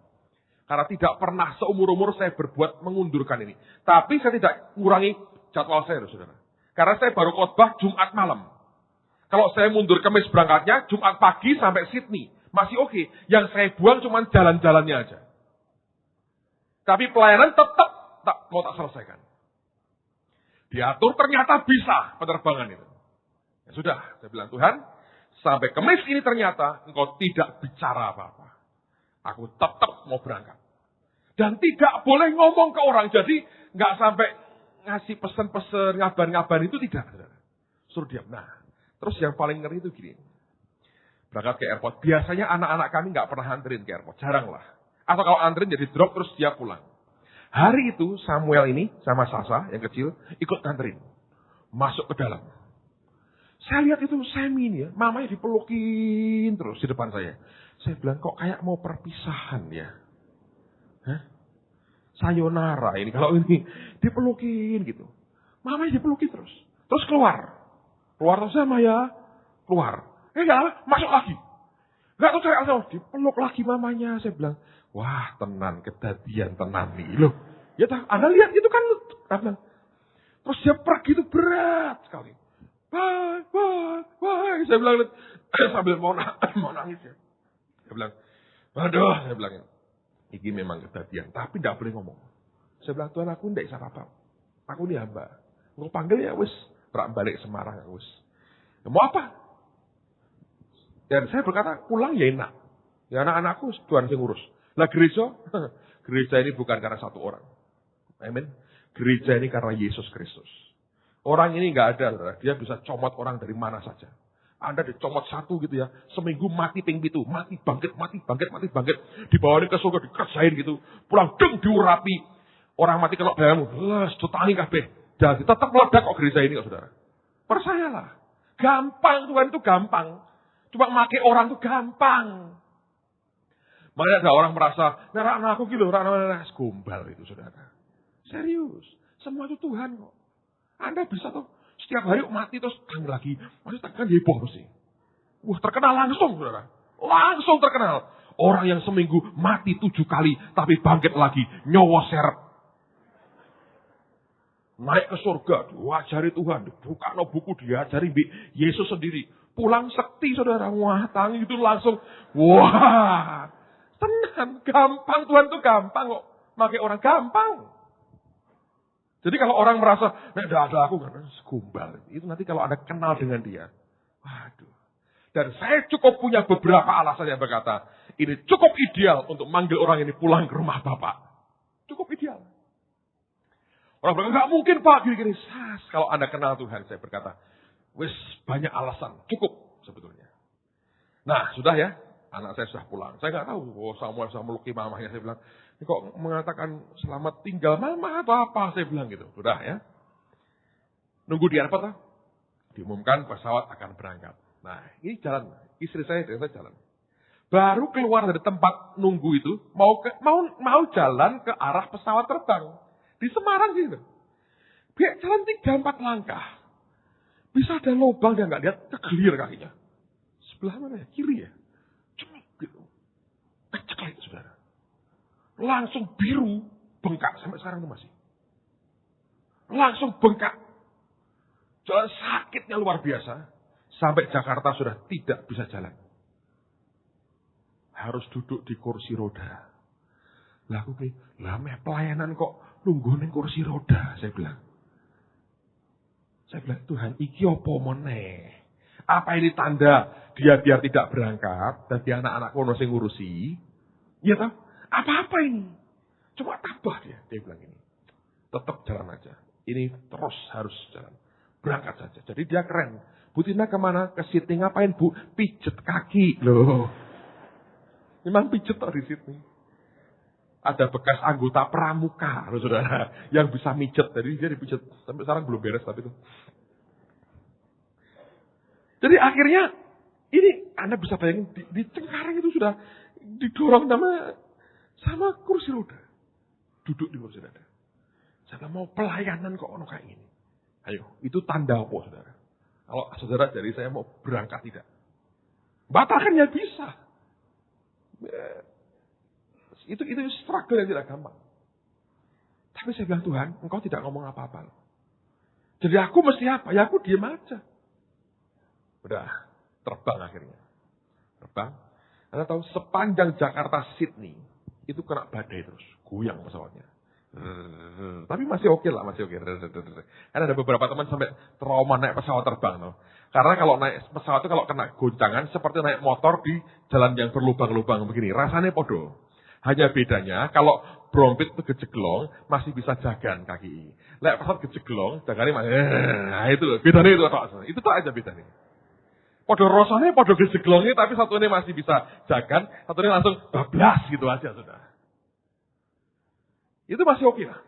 Karena tidak pernah seumur-umur saya berbuat mengundurkan ini. Tapi saya tidak mengurangi jadwal saya, saudara. Karena saya baru khotbah Jumat malam. Kalau saya mundur Kamis berangkatnya, Jumat pagi sampai Sydney. Masih oke. Yang saya buang cuma jalan-jalannya aja. Tapi pelayanan tetap mau tak selesaikan. Diatur ternyata bisa penerbangan itu. Ya sudah, saya bilang, Tuhan, sampai Kamis ini ternyata engkau tidak bicara apa-apa. Aku tetap mau berangkat. Dan tidak boleh ngomong ke orang. Jadi nggak sampai ngasih pesan-pesan, ngabar-ngabar itu tidak. Suruh diam. Nah, terus yang paling ngeri itu gini. Berangkat ke airport. Biasanya anak-anak kami nggak pernah anterin ke airport. Jarang lah. Atau kalau anterin jadi drop terus dia pulang. Hari itu Samuel ini sama Sasa yang kecil ikut anterin. Masuk ke dalam. Saya lihat itu Sammy ini ya. Mamanya dipelukin terus di depan saya. Saya bilang kok kayak mau perpisahan ya. Hah? Sayonara ini. Kalau ini dipelukin gitu. Mamanya dipelukin terus. Terus keluar. Keluar terus sama ya. Keluar. Gak lama masuk lagi. Gak tahu cari alasan. Dipeluk lagi mamanya. Saya bilang. Wah tenan kejadian tenan nih. Loh. Ya Anda lihat itu kan. Bilang, terus dia pergi itu berat sekali. Bye, bye, bye. Saya bilang. Sambil mau nangis ya. Saya bilang. Aduh. Saya bilang. Ini memang kejadian. Tapi tidak boleh ngomong. Saya bilang. Tuhan aku tidak bisa apa-apa. Aku ini hamba. Mau panggil ya wis. Balik Semarang ya wis. Mau apa? Dan saya berkata, pulang ya enak. Ya anak-anakku Tuhan yang ngurus. Lah gereja? Gereja ini bukan karena satu orang. Amin. Gereja ini karena Yesus Kristus. Orang ini nggak ada. Dia bisa comot orang dari mana saja. Anda dicomot satu gitu ya. Seminggu mati ping pitu. Mati bangkit, mati bangkit, mati bangkit. Dibawain ke surga, dikerjain gitu. Pulang deng diurapi. Orang mati kena bayamu. Les, tutangi kabeh. Jadi tetap meledak kok gereja ini kok saudara. Percayalah. Gampang Tuhan itu gampang. Cuma make orang itu gampang. Makanya ada orang merasa, nah aku gitu, anak gombal itu saudara. Serius. Semua itu Tuhan kok. Anda bisa tuh setiap hari mati terus panggil lagi. Masih kan heboh mesti. Wah terkenal langsung saudara. Langsung terkenal. Orang yang seminggu mati 7 kali tapi bangkit lagi. Nyawa seret. Naik ke surga, diwajari Tuhan, dibuka no buku, diajari Yesus sendiri. Pulang sekti saudara, wah tangi itu langsung, wah tenang, gampang Tuhan itu gampang kok. Pakai orang gampang. Jadi kalau orang merasa, nah ada aku kan, gombal. Itu nanti kalau Anda kenal dengan dia, waduh. Dan saya cukup punya beberapa alasan yang berkata, ini cukup ideal untuk manggil orang ini pulang ke rumah Bapak. Cukup ideal. Orang bilang, nggak mungkin Pak, gini-gini. Kalau Anda kenal Tuhan, saya berkata, wis banyak alasan, cukup sebetulnya. Nah, sudah ya, anak saya sudah pulang. Saya nggak tahu, Samuel sudah meluki mamanya. Saya bilang, ini kok mengatakan selamat tinggal mama atau apa? Saya bilang gitu, sudah ya. Nunggu di airport, diumumkan pesawat akan berangkat. Nah, ini jalan, istri saya jalan. Baru keluar dari tempat nunggu itu, mau jalan ke arah pesawat terbang. Di Semarang gitu. Biar jalan 3-4 langkah. Bisa ada lubang dia nggak lihat, kegelir kakinya. Sebelah mana ya? Kiri ya? Cuma gitu. Keceklik saudara. Langsung biru, bengkak. Sampai sekarang itu masih. Langsung bengkak. Jalan sakitnya luar biasa. Sampai Jakarta sudah tidak bisa jalan. harus duduk di kursi roda. Lah aku lah meh pelayanan kok nunggu ning kursi roda, saya bilang. Saya bilang, Tuhan, iki apa meneh? Apa ini tanda dia biar tidak berangkat dan dia anak-anak kono sing ngurusi? Ya toh? Apa-apa ini? Cuma tabah dia bilang ini. Tetap jalan aja. Ini terus harus jalan. Berangkat saja. Jadi dia keren. Bu Tina kemana? Ke Sydney. Ngapain Bu? Pijet kaki loh. Memang pijet toh di Sydney. Ada bekas anggota pramuka loh saudara. Yang bisa mijet. Jadi dia dipijet. Sampai sekarang belum beres tapi itu. Jadi akhirnya ini Anda bisa bayangin di Cengkareng itu sudah didorong sama kursi roda. Duduk di kursi roda. Saya mau pelayanan kok ono kayak gini. Ayo, itu tanda apa saudara? Kalau saudara dari saya mau berangkat tidak. Batalkan ya bisa. Itu struggle yang tidak gampang. Tapi saya bilang, Tuhan, engkau tidak ngomong apa-apa. Jadi aku mesti apa? Ya aku diem aja. Udah, terbang akhirnya. Terbang. Anda tahu sepanjang Jakarta Sydney itu kena badai terus, goyang pesawatnya. Tapi masih oke lah, masih oke. Karena ada beberapa teman sampai trauma naik pesawat terbang loh. Karena kalau naik pesawat itu kalau kena goncangan seperti naik motor di jalan yang berlubang-lubang begini. Rasanya podo. Hanya bedanya kalau brompit itu gejeglong masih bisa jagan kaki. Naik pesawat gejeglong, jagannya masih. Nah itu loh, bedanya itu apa? Itu tak aja bedanya. Podo rasanya podo gejeglongnya tapi satu ini masih bisa jagan, satu ini langsung bablas gitu aja sudah. Itu masih oke lah.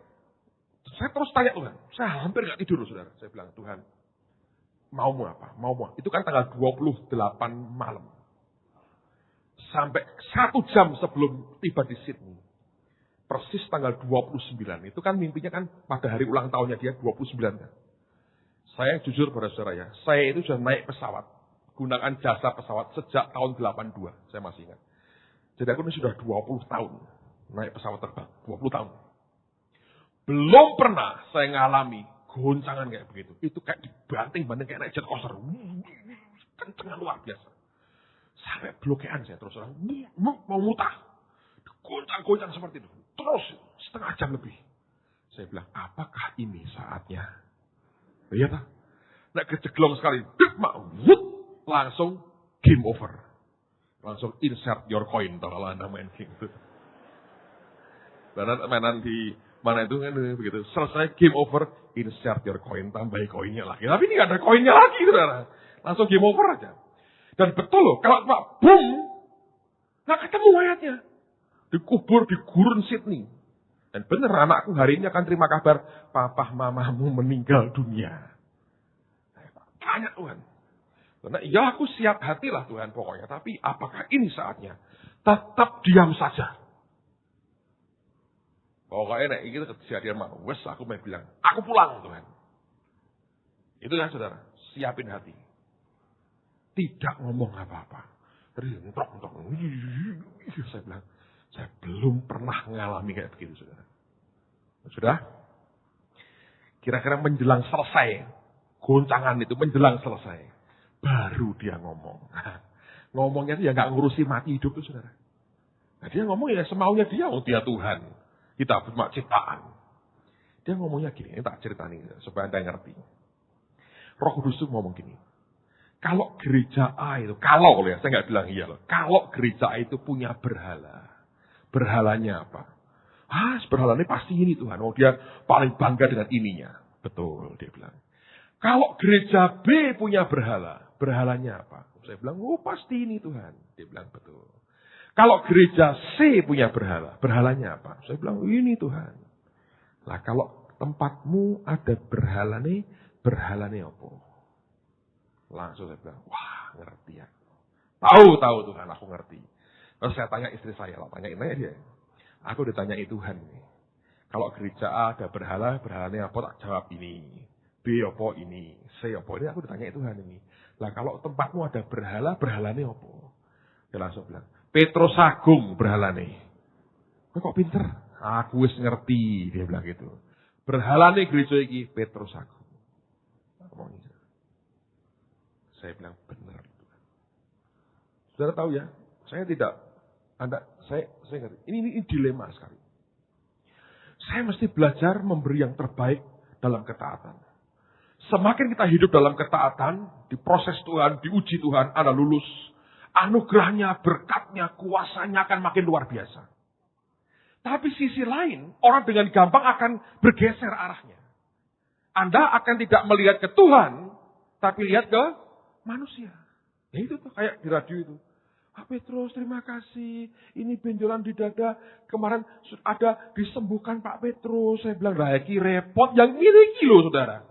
Saya terus tanya Tuhan. Saya hampir gak tidur saudara. Saya bilang, Tuhan, maumu apa? Maumu. Itu kan tanggal 28 malam. Sampai 1 jam sebelum tiba di Sydney. Persis tanggal 29. Itu kan mimpinya kan pada hari ulang tahunnya dia 29 kan. Saya jujur pada saudara ya. Saya itu sudah naik pesawat. Gunakan jasa pesawat sejak tahun 82. Saya masih ingat. Jadi aku ini sudah 20 tahun. Naik pesawat terbang. 20 tahun. Belum pernah saya ngalami goncangan kayak begitu. Itu kayak dibanting-banting kayak naik jet coaster. Kencengan luar biasa. Sampai blokean saya terus orang mau muntah. Goncang-goncang seperti itu. Terus setengah jam lebih. Saya bilang, apakah ini saatnya? Iya tak? Nah kejeglong sekali. Langsung game over. Langsung insert your coin. Kalau Anda main game itu. Mainan di mana itu kan begitu. Selesai game over, insert your coin, tambahi koinnya lagi. Tapi ini gak ada koinnya lagi, saudara. Langsung game over aja. Dan betul loh, kalau cuma boom, gak ketemu mayatnya. Dikubur di gurun Sydney. Dan benar anakku hari ini akan terima kabar, papa mamamu meninggal dunia. Tanya Tuhan. Karena ya aku siap hatilah Tuhan pokoknya. Tapi apakah ini saatnya? Tetap diam saja. Pokoknya nek iki kejadian mau, wes aku mau bilang, aku pulang Tuhan. Itu kan saudara, siapin hati. Tidak ngomong apa-apa. Entok. Saya bilang, saya belum pernah mengalami kayak begitu saudara. Sudah? Kira-kira menjelang selesai, goncangan itu menjelang selesai, baru dia ngomong. Ngomongnya itu ya nggak ngurusi mati hidup itu saudara. Nah, dia ngomong ya semaunya dia, dia Tuhan. Kita cuma ciptaan. Dia ngomongnya gini, ini tak ceritain supaya Anda ngerti. Roh Kudus itu ngomong gini. Kalau gereja A itu, kalau ya, saya nggak bilang iya loh. Kalau gereja A itu punya berhala. Berhalanya apa? Berhalanya pasti ini Tuhan. Oh, dia paling bangga dengan ininya. Betul, dia bilang. Kalau gereja B punya berhala, berhalanya apa? Saya bilang, oh pasti ini Tuhan. Dia bilang, betul. Kalau gereja C punya berhala, berhalanya apa? Saya bilang, ini Tuhan. Lah kalau tempatmu ada berhalanya apa? Langsung saya bilang, wah ngerti ya. Tahu Tuhan, aku ngerti. Terus saya tanya istri saya, tanyain aja dia. Aku ditanyai Tuhan nih. Kalau gereja A ada berhalanya apa? Tak jawab ini. B apa ini? C apa ini? Aku ditanyai Tuhan ini. Lah kalau tempatmu ada berhalanya apa? Dia langsung bilang, Petrus Agung berhalane. Kok pinter? Aku wis ngerti, dia bilang gitu. Berhalane gereja iki Petrus Agung. Saya bilang benar. Saudara tahu ya, saya tidak Saya ngerti. Ini dilema sekali. Saya mesti belajar memberi yang terbaik dalam ketaatan. Semakin kita hidup dalam ketaatan, diproses Tuhan, diuji Tuhan, Anda lulus. Anugerahnya, berkatnya, kuasanya akan makin luar biasa. Tapi sisi lain, orang dengan gampang akan bergeser arahnya. Anda akan tidak melihat ke Tuhan, tapi lihat ke manusia. Ya itu tuh, kayak di radio itu. Pak Petrus, terima kasih. Ini benjolan di dada. Kemarin ada disembuhkan Pak Petrus. Saya bilang, lagi repot. Yang miliki loh, saudara.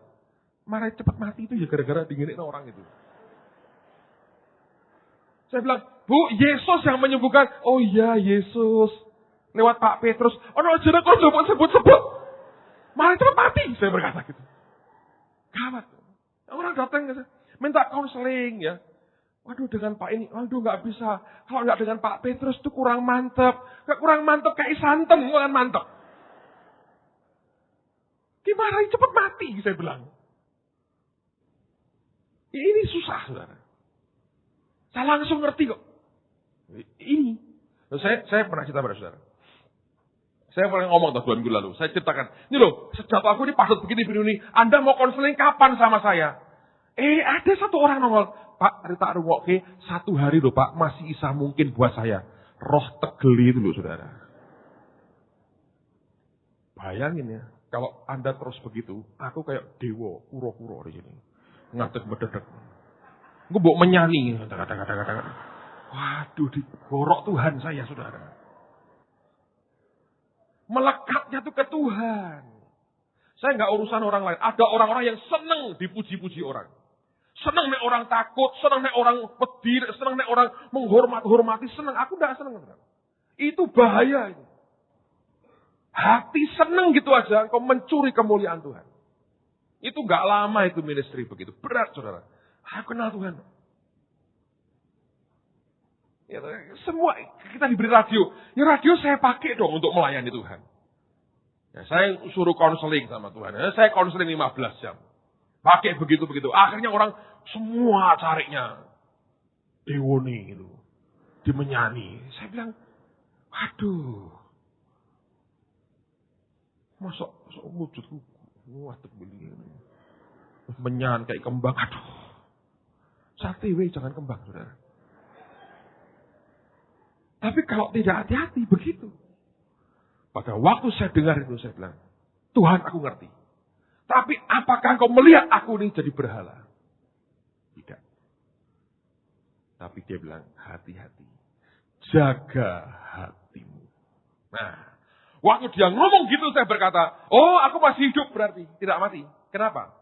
Marah cepat mati itu ya gara-gara dinginin orang itu. Saya bilang, Bu, Yesus yang menyembuhkan. Oh iya, Yesus. Lewat Pak Petrus. Oh, no, jangan kau sebut-sebut. Marah cepat mati. Saya berkata gitu. Gawat. Orang datang, minta konseling ya. Waduh dengan Pak ini, waduh nggak bisa. Kalau nggak dengan Pak Petrus itu kurang mantep. Kurang mantep kayak santan, kurang mantep. Dimarahin cepat mati, saya bilang. Ini susah, saudara. Saya langsung ngerti kok. Ini. Saya pernah cerita pada saudara. Saya pernah ngomong 2 minggu lalu. Saya ceritakan, ini loh, sejak aku ini patut begini. Anda mau konseling kapan sama saya? Ada satu orang nongol. Pak, Rita Ruwoke, 1 hari loh Pak, masih bisa mungkin buat saya. Roh tegeli itu loh saudara. Bayangin ya, kalau Anda terus begitu, aku kayak dewa, kuro-kuro di sini. Ngadeg mededek. Gue mau menyanyi. Waduh, digorok Tuhan saya saudara. Melekatnya tuh ke Tuhan. Saya nggak urusan orang lain. Ada orang-orang yang seneng dipuji-puji orang. Senang nek orang takut, senang nek orang pedih, senang nek orang menghormati, senang. Aku tidak senang. Itu bahaya itu. Hati senang gitu aja, engkau mencuri kemuliaan Tuhan. Itu gak lama itu ministry begitu. Berat saudara. Aku kenal Tuhan. Ya, semua kita diberi radio. Ya radio saya pakai dong untuk melayani Tuhan. Ya, saya suruh konseling sama Tuhan. Ya, saya konseling 15 jam. Pakai begitu-begitu. Akhirnya orang semua carinya Dewoni gitu. Dimenyani. Saya bilang, waduh. Masa wujudku waduh begini. Menyan kayak kembang. Aduh. Sate jangan kembang, saudara. Tapi kalau tidak hati-hati begitu. Pada waktu saya dengar itu saya bilang, Tuhan aku ngerti. Tapi apakah engkau melihat aku ini jadi berhala? Tidak. Tapi dia bilang, hati-hati. Jaga hatimu. Nah, waktu dia ngomong gitu saya berkata, oh aku masih hidup berarti. Tidak mati. Kenapa?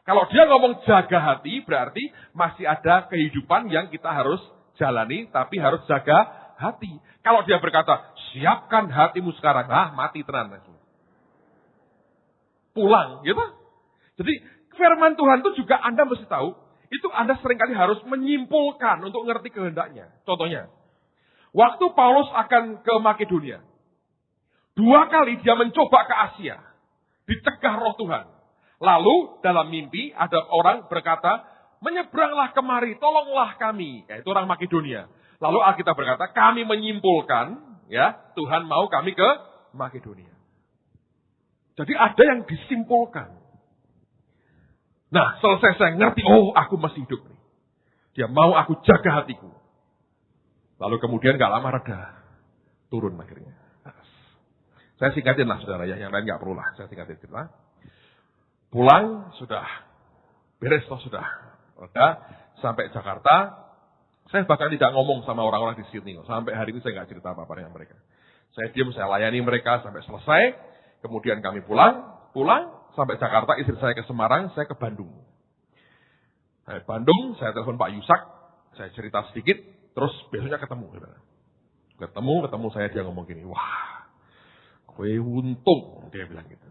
Kalau dia ngomong jaga hati berarti masih ada kehidupan yang kita harus jalani. Tapi harus jaga hati. Kalau dia berkata, siapkan hatimu sekarang. Mati tenan. Pulang, gitu. Jadi firman Tuhan itu juga Anda mesti tahu, itu Anda seringkali harus menyimpulkan untuk ngerti kehendaknya. Contohnya, waktu Paulus akan ke Makedonia, 2 kali dia mencoba ke Asia, dicegah roh Tuhan. Lalu dalam mimpi ada orang berkata, menyeberanglah kemari, tolonglah kami. Itu orang Makedonia. Lalu Alkitab berkata, kami menyimpulkan, ya Tuhan mau kami ke Makedonia. Jadi ada yang disimpulkan. Nah, selesai saya ngerti, oh aku masih hidup nih. Dia mau aku jaga hatiku. Lalu kemudian gak lama reda. Turun akhirnya. Saya singkatin lah saudara ya, yang lain gak perlu lah. Saya singkatin cerita. Pulang, sudah. Beres toh sudah. Udah, sampai Jakarta. Saya bahkan tidak ngomong sama orang-orang di sini. Sampai hari ini saya gak cerita apa-apa dengan mereka. Saya diam, saya layani mereka sampai selesai. Kemudian kami pulang sampai Jakarta, istri saya ke Semarang, saya ke Bandung. Saya Bandung, saya telepon Pak Yusak, saya cerita sedikit, terus besoknya ketemu. Ketemu saya, dia ngomong gini, wah, gue untung, dia bilang gitu.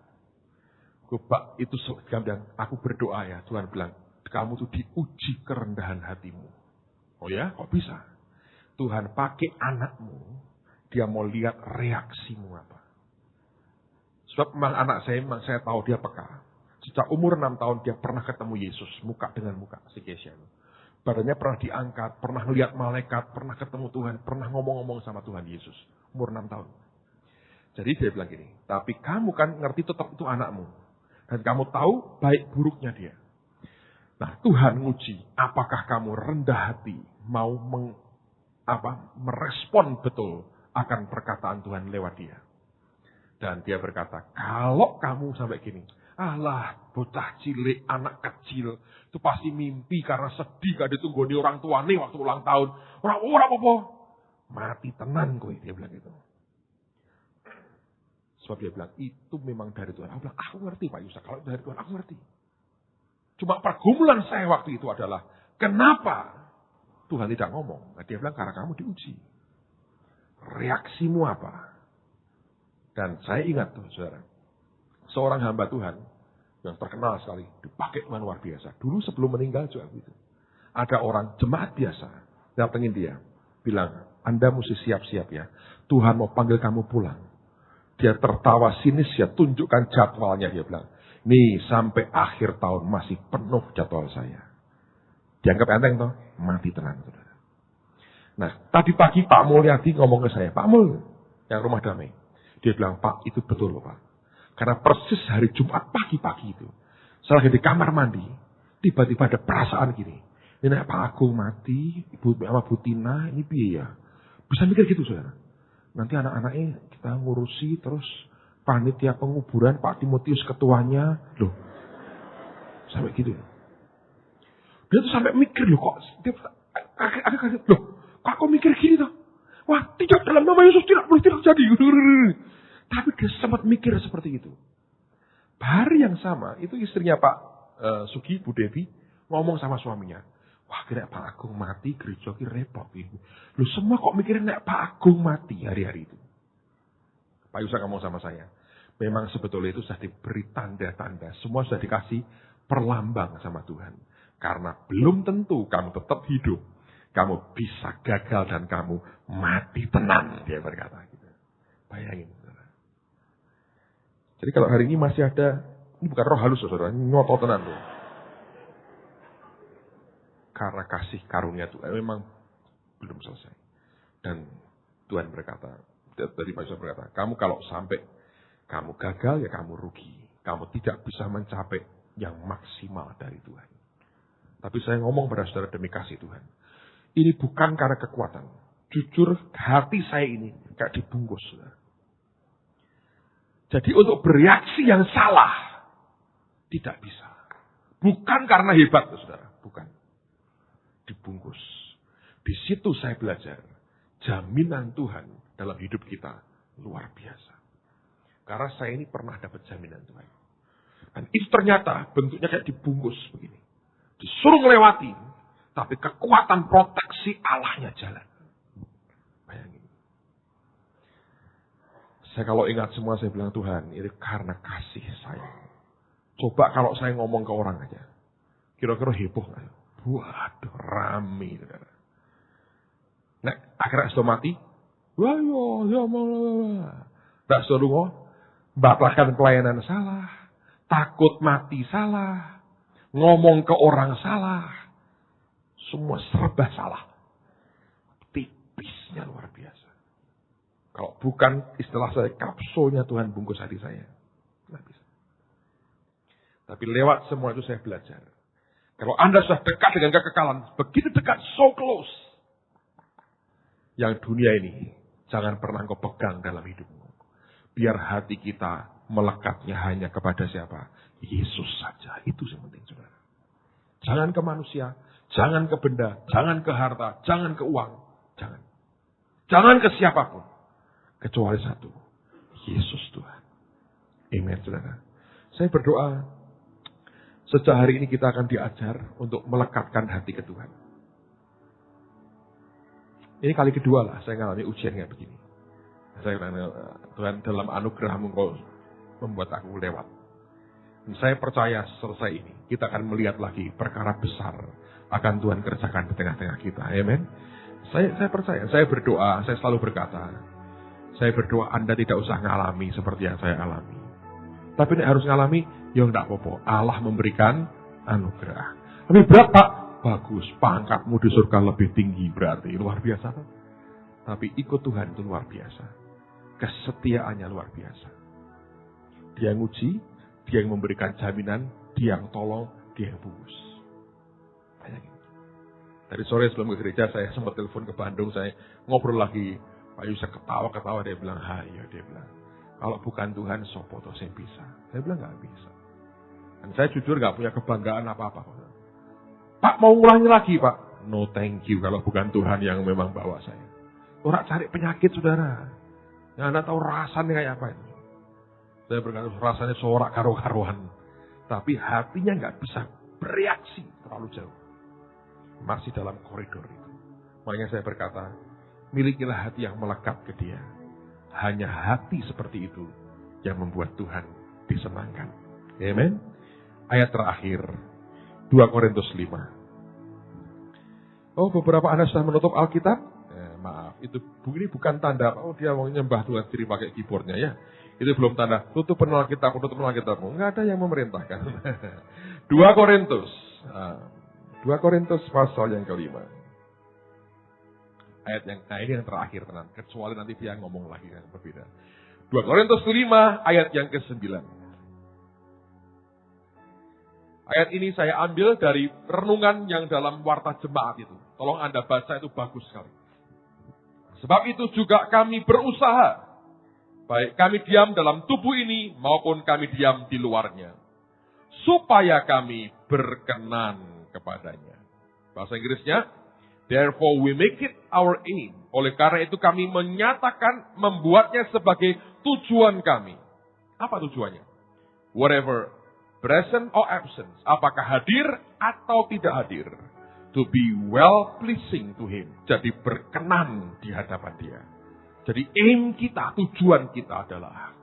Gue Pak, itu bilang, aku berdoa ya, Tuhan bilang, kamu tuh diuji kerendahan hatimu. Oh ya, kok bisa? Tuhan pakai anakmu, dia mau lihat reaksimu apa. Sebab memang anak saya, memang saya tahu dia peka. Sejak umur 6 tahun dia pernah ketemu Yesus muka dengan muka si Kesia. Badannya pernah diangkat, pernah lihat malaikat, pernah ketemu Tuhan, pernah ngomong-ngomong sama Tuhan Yesus. Umur 6 tahun. Jadi dia bilang gini, tapi kamu kan ngerti tetap itu anakmu. Dan kamu tahu baik buruknya dia. Nah, Tuhan nguji, apakah kamu rendah hati mau merespon betul akan perkataan Tuhan lewat dia. Dan dia berkata, kalau kamu sampai gini, alah bocah cilik, anak kecil, itu pasti mimpi karena sedih gak ditunggoni orang tua nih waktu ulang tahun. Orang apa-apa. Mati tenan kowe, dia bilang gitu. Sebab dia bilang, itu memang dari Tuhan. Aku bilang, aku ngerti Pak Yusak, kalau dari Tuhan aku ngerti. Cuma pergumulan saya waktu itu adalah, kenapa Tuhan tidak ngomong? Nah, dia bilang, karena kamu diuji. Reaksimu apa? Dan saya ingat tuh, saudara. Seorang hamba Tuhan, yang terkenal sekali, dipakai Tuhan luar biasa. Dulu sebelum meninggal juga begitu. Ada orang jemaat biasa, datengin dia. Bilang, Anda mesti siap-siap ya. Tuhan mau panggil kamu pulang. Dia tertawa sinis ya, tunjukkan jadwalnya. Dia bilang, nih sampai akhir tahun masih penuh jadwal saya. Dianggap enteng toh, mati tenang. Saudara. Nah, tadi pagi Pak Mulyadi ngomong ke saya, Pak Mul, yang rumah damai. Dia bilang, Pak itu betul Pak. Karena persis hari Jumat pagi-pagi itu, saya lagi di kamar mandi, tiba-tiba ada perasaan gini. Ini Pak Agung mati, Ibu sama Bu Tina, ini biaya. Bisa mikir gitu saudara. Nanti anak-anaknya kita ngurusi terus panitia penguburan Pak Timotius ketuanya. Loh. Sampai gitu. Dia tuh sampai mikir loh kok. Dia kaget. Loh. Kok aku mikir gini toh? Wah tidak dalam nama Yesus tidak boleh terjadi. Tapi dia sempat mikir seperti itu. Hari yang sama itu istrinya Pak Sugi, Bu Devi ngomong sama suaminya. Wah kira Pak Agung mati, gereja ki repot ini. Lu semua kok mikirin nek Pak Agung mati hari-hari itu. Pak Yusak ngomong sama saya. Memang sebetulnya itu sudah diberi tanda-tanda. Semua sudah dikasih perlambang sama Tuhan. Karena belum tentu kamu tetap hidup. Kamu bisa gagal dan kamu mati tenang. Dia berkata gitu. Bayangin. Saudara. Jadi kalau hari ini masih ada. Ini bukan roh halus saudara. Nyoto tenang tuh. Karena kasih karunia Tuhan memang belum selesai. Dan Tuhan berkata, dari Pak Yesus berkata, kamu kalau sampai kamu gagal ya kamu rugi. Kamu tidak bisa mencapai yang maksimal dari Tuhan. Tapi saya ngomong pada saudara demi kasih Tuhan. Ini bukan karena kekuatan. Jujur hati saya ini kayak dibungkus. Saudara. Jadi untuk bereaksi yang salah tidak bisa. Bukan karena hebat saudara. Bukan. Dibungkus. Di situ saya belajar jaminan Tuhan dalam hidup kita luar biasa. Karena saya ini pernah dapat jaminan Tuhan. Dan itu ternyata bentuknya kayak dibungkus begini. Disuruh melewati, tapi kekuatan proteksi Allahnya jalan. Bayangin. Saya kalau ingat semua saya bilang Tuhan, ini karena kasih sayang. Coba kalau saya ngomong ke orang aja. Kira-kira heboh nggak? Waduh, rame. Nah, akhirnya sudah mati. Wah, ya malah. Tak suruh batalkan pelayanan salah. Takut mati salah. Ngomong ke orang salah. Semua serba salah. Tipisnya luar biasa. Kalau bukan istilah saya, kapsulnya Tuhan bungkus hati saya. Nggak bisa. Tapi lewat semua itu saya belajar. Kalau Anda sudah dekat dengan kekekalan, begitu dekat, so close. Yang dunia ini, jangan pernah kau pegang dalam hidupmu. Biar hati kita melekatnya hanya kepada siapa? Yesus saja. Itu yang penting, saudara. Jangan ke manusia, jangan ke benda, jangan ke harta, jangan ke uang. Jangan. Jangan ke siapapun. Kecuali satu. Yesus Tuhan. Amen, saudara. Saya berdoa. Sejak hari ini kita akan diajar untuk melekatkan hati ke Tuhan. Ini kali kedua lah saya mengalami ujian kayak begini. Saya bilang, Tuhan dalam anugerah-Mu Engkau membuat aku lewat. Dan saya percaya selesai ini kita akan melihat lagi perkara besar akan Tuhan kerjakan di tengah-tengah kita. Amen. Saya percaya, saya berdoa, saya selalu berkata, saya berdoa Anda tidak usah ngalami seperti yang saya alami. Tapi ini harus ngalami, ya enggak apa-apa. Allah memberikan anugerah. Lebih berat Pak, Bagus, pangkatmu di surga lebih tinggi berarti. Luar biasa. Tapi ikut Tuhan itu luar biasa. Kesetiaannya luar biasa. Dia yang uji, dia yang memberikan jaminan, dia yang tolong, dia yang bungkus. Bayangin. Tadi sore sebelum ke gereja saya sempat telepon ke Bandung, saya ngobrol lagi. Pak Yusuf ketawa-ketawa, dia bilang, "Hayo," dia bilang, "kalau bukan Tuhan, sopo toh saya bisa." Saya bilang, "Nggak bisa." Dan saya jujur nggak punya kebanggaan apa-apa. "Pak, mau ngulangi lagi, Pak." "No thank you, kalau bukan Tuhan yang memang bawa saya." Orang cari penyakit, saudara. Yang Anda tahu rasanya kayak apa itu. Saya berkata, rasanya sorak karo-karuan. Tapi hatinya nggak bisa bereaksi terlalu jauh. Masih dalam koridor itu. Makanya saya berkata, milikilah hati yang melekat ke dia. Hanya hati seperti itu yang membuat Tuhan disenangkan. Amen. Ayat terakhir, 2 Korintus 5. Oh, beberapa Anda sudah menutup Alkitab? Maaf, itu ini bukan tanda, oh dia mau nyembah Tuhan sendiri pakai keyboardnya ya. Itu belum tanda, tutup Alkitab, tutup Alkitabmu. Enggak ada yang memerintahkan. 2 Korintus. 2 Korintus pasal yang kelima. Ayat yang, ini yang terakhir tenan. Kecuali nanti dia ngomong lagi yang berbeda. 2 Korintus 5 ayat yang ke-9. Ayat ini saya ambil dari renungan yang dalam Warta Jemaat itu. Tolong Anda baca, itu bagus sekali. Sebab itu juga kami berusaha. Baik kami diam dalam tubuh ini maupun kami diam di luarnya. Supaya kami berkenan kepadanya. Bahasa Inggrisnya, therefore we make it our aim. Oleh karena itu kami menyatakan, membuatnya sebagai tujuan kami. Apa tujuannya? Whatever, present or absent. Apakah hadir atau tidak hadir. To be well pleasing to him. Jadi berkenan di hadapan dia. Jadi aim kita, tujuan kita adalah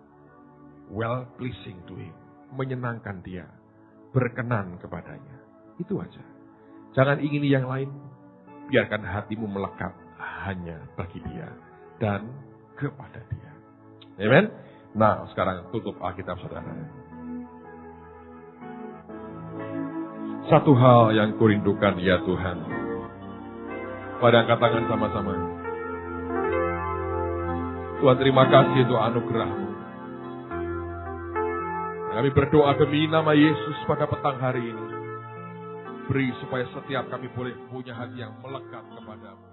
well pleasing to him. Menyenangkan dia. Berkenan kepadanya. Itu aja. Jangan ingini yang lain. Biarkan hatimu melekat hanya bagi dia. Dan kepada dia. Amen. Nah sekarang tutup Alkitab saudara. Satu hal yang kurindukan ya Tuhan. Pada angkat tangan sama-sama. Tuhan terima kasih untuk anugerah-Mu. Kami berdoa demi nama Yesus pada petang hari ini. Beri supaya setiap kami boleh punya hati yang melekat kepadamu.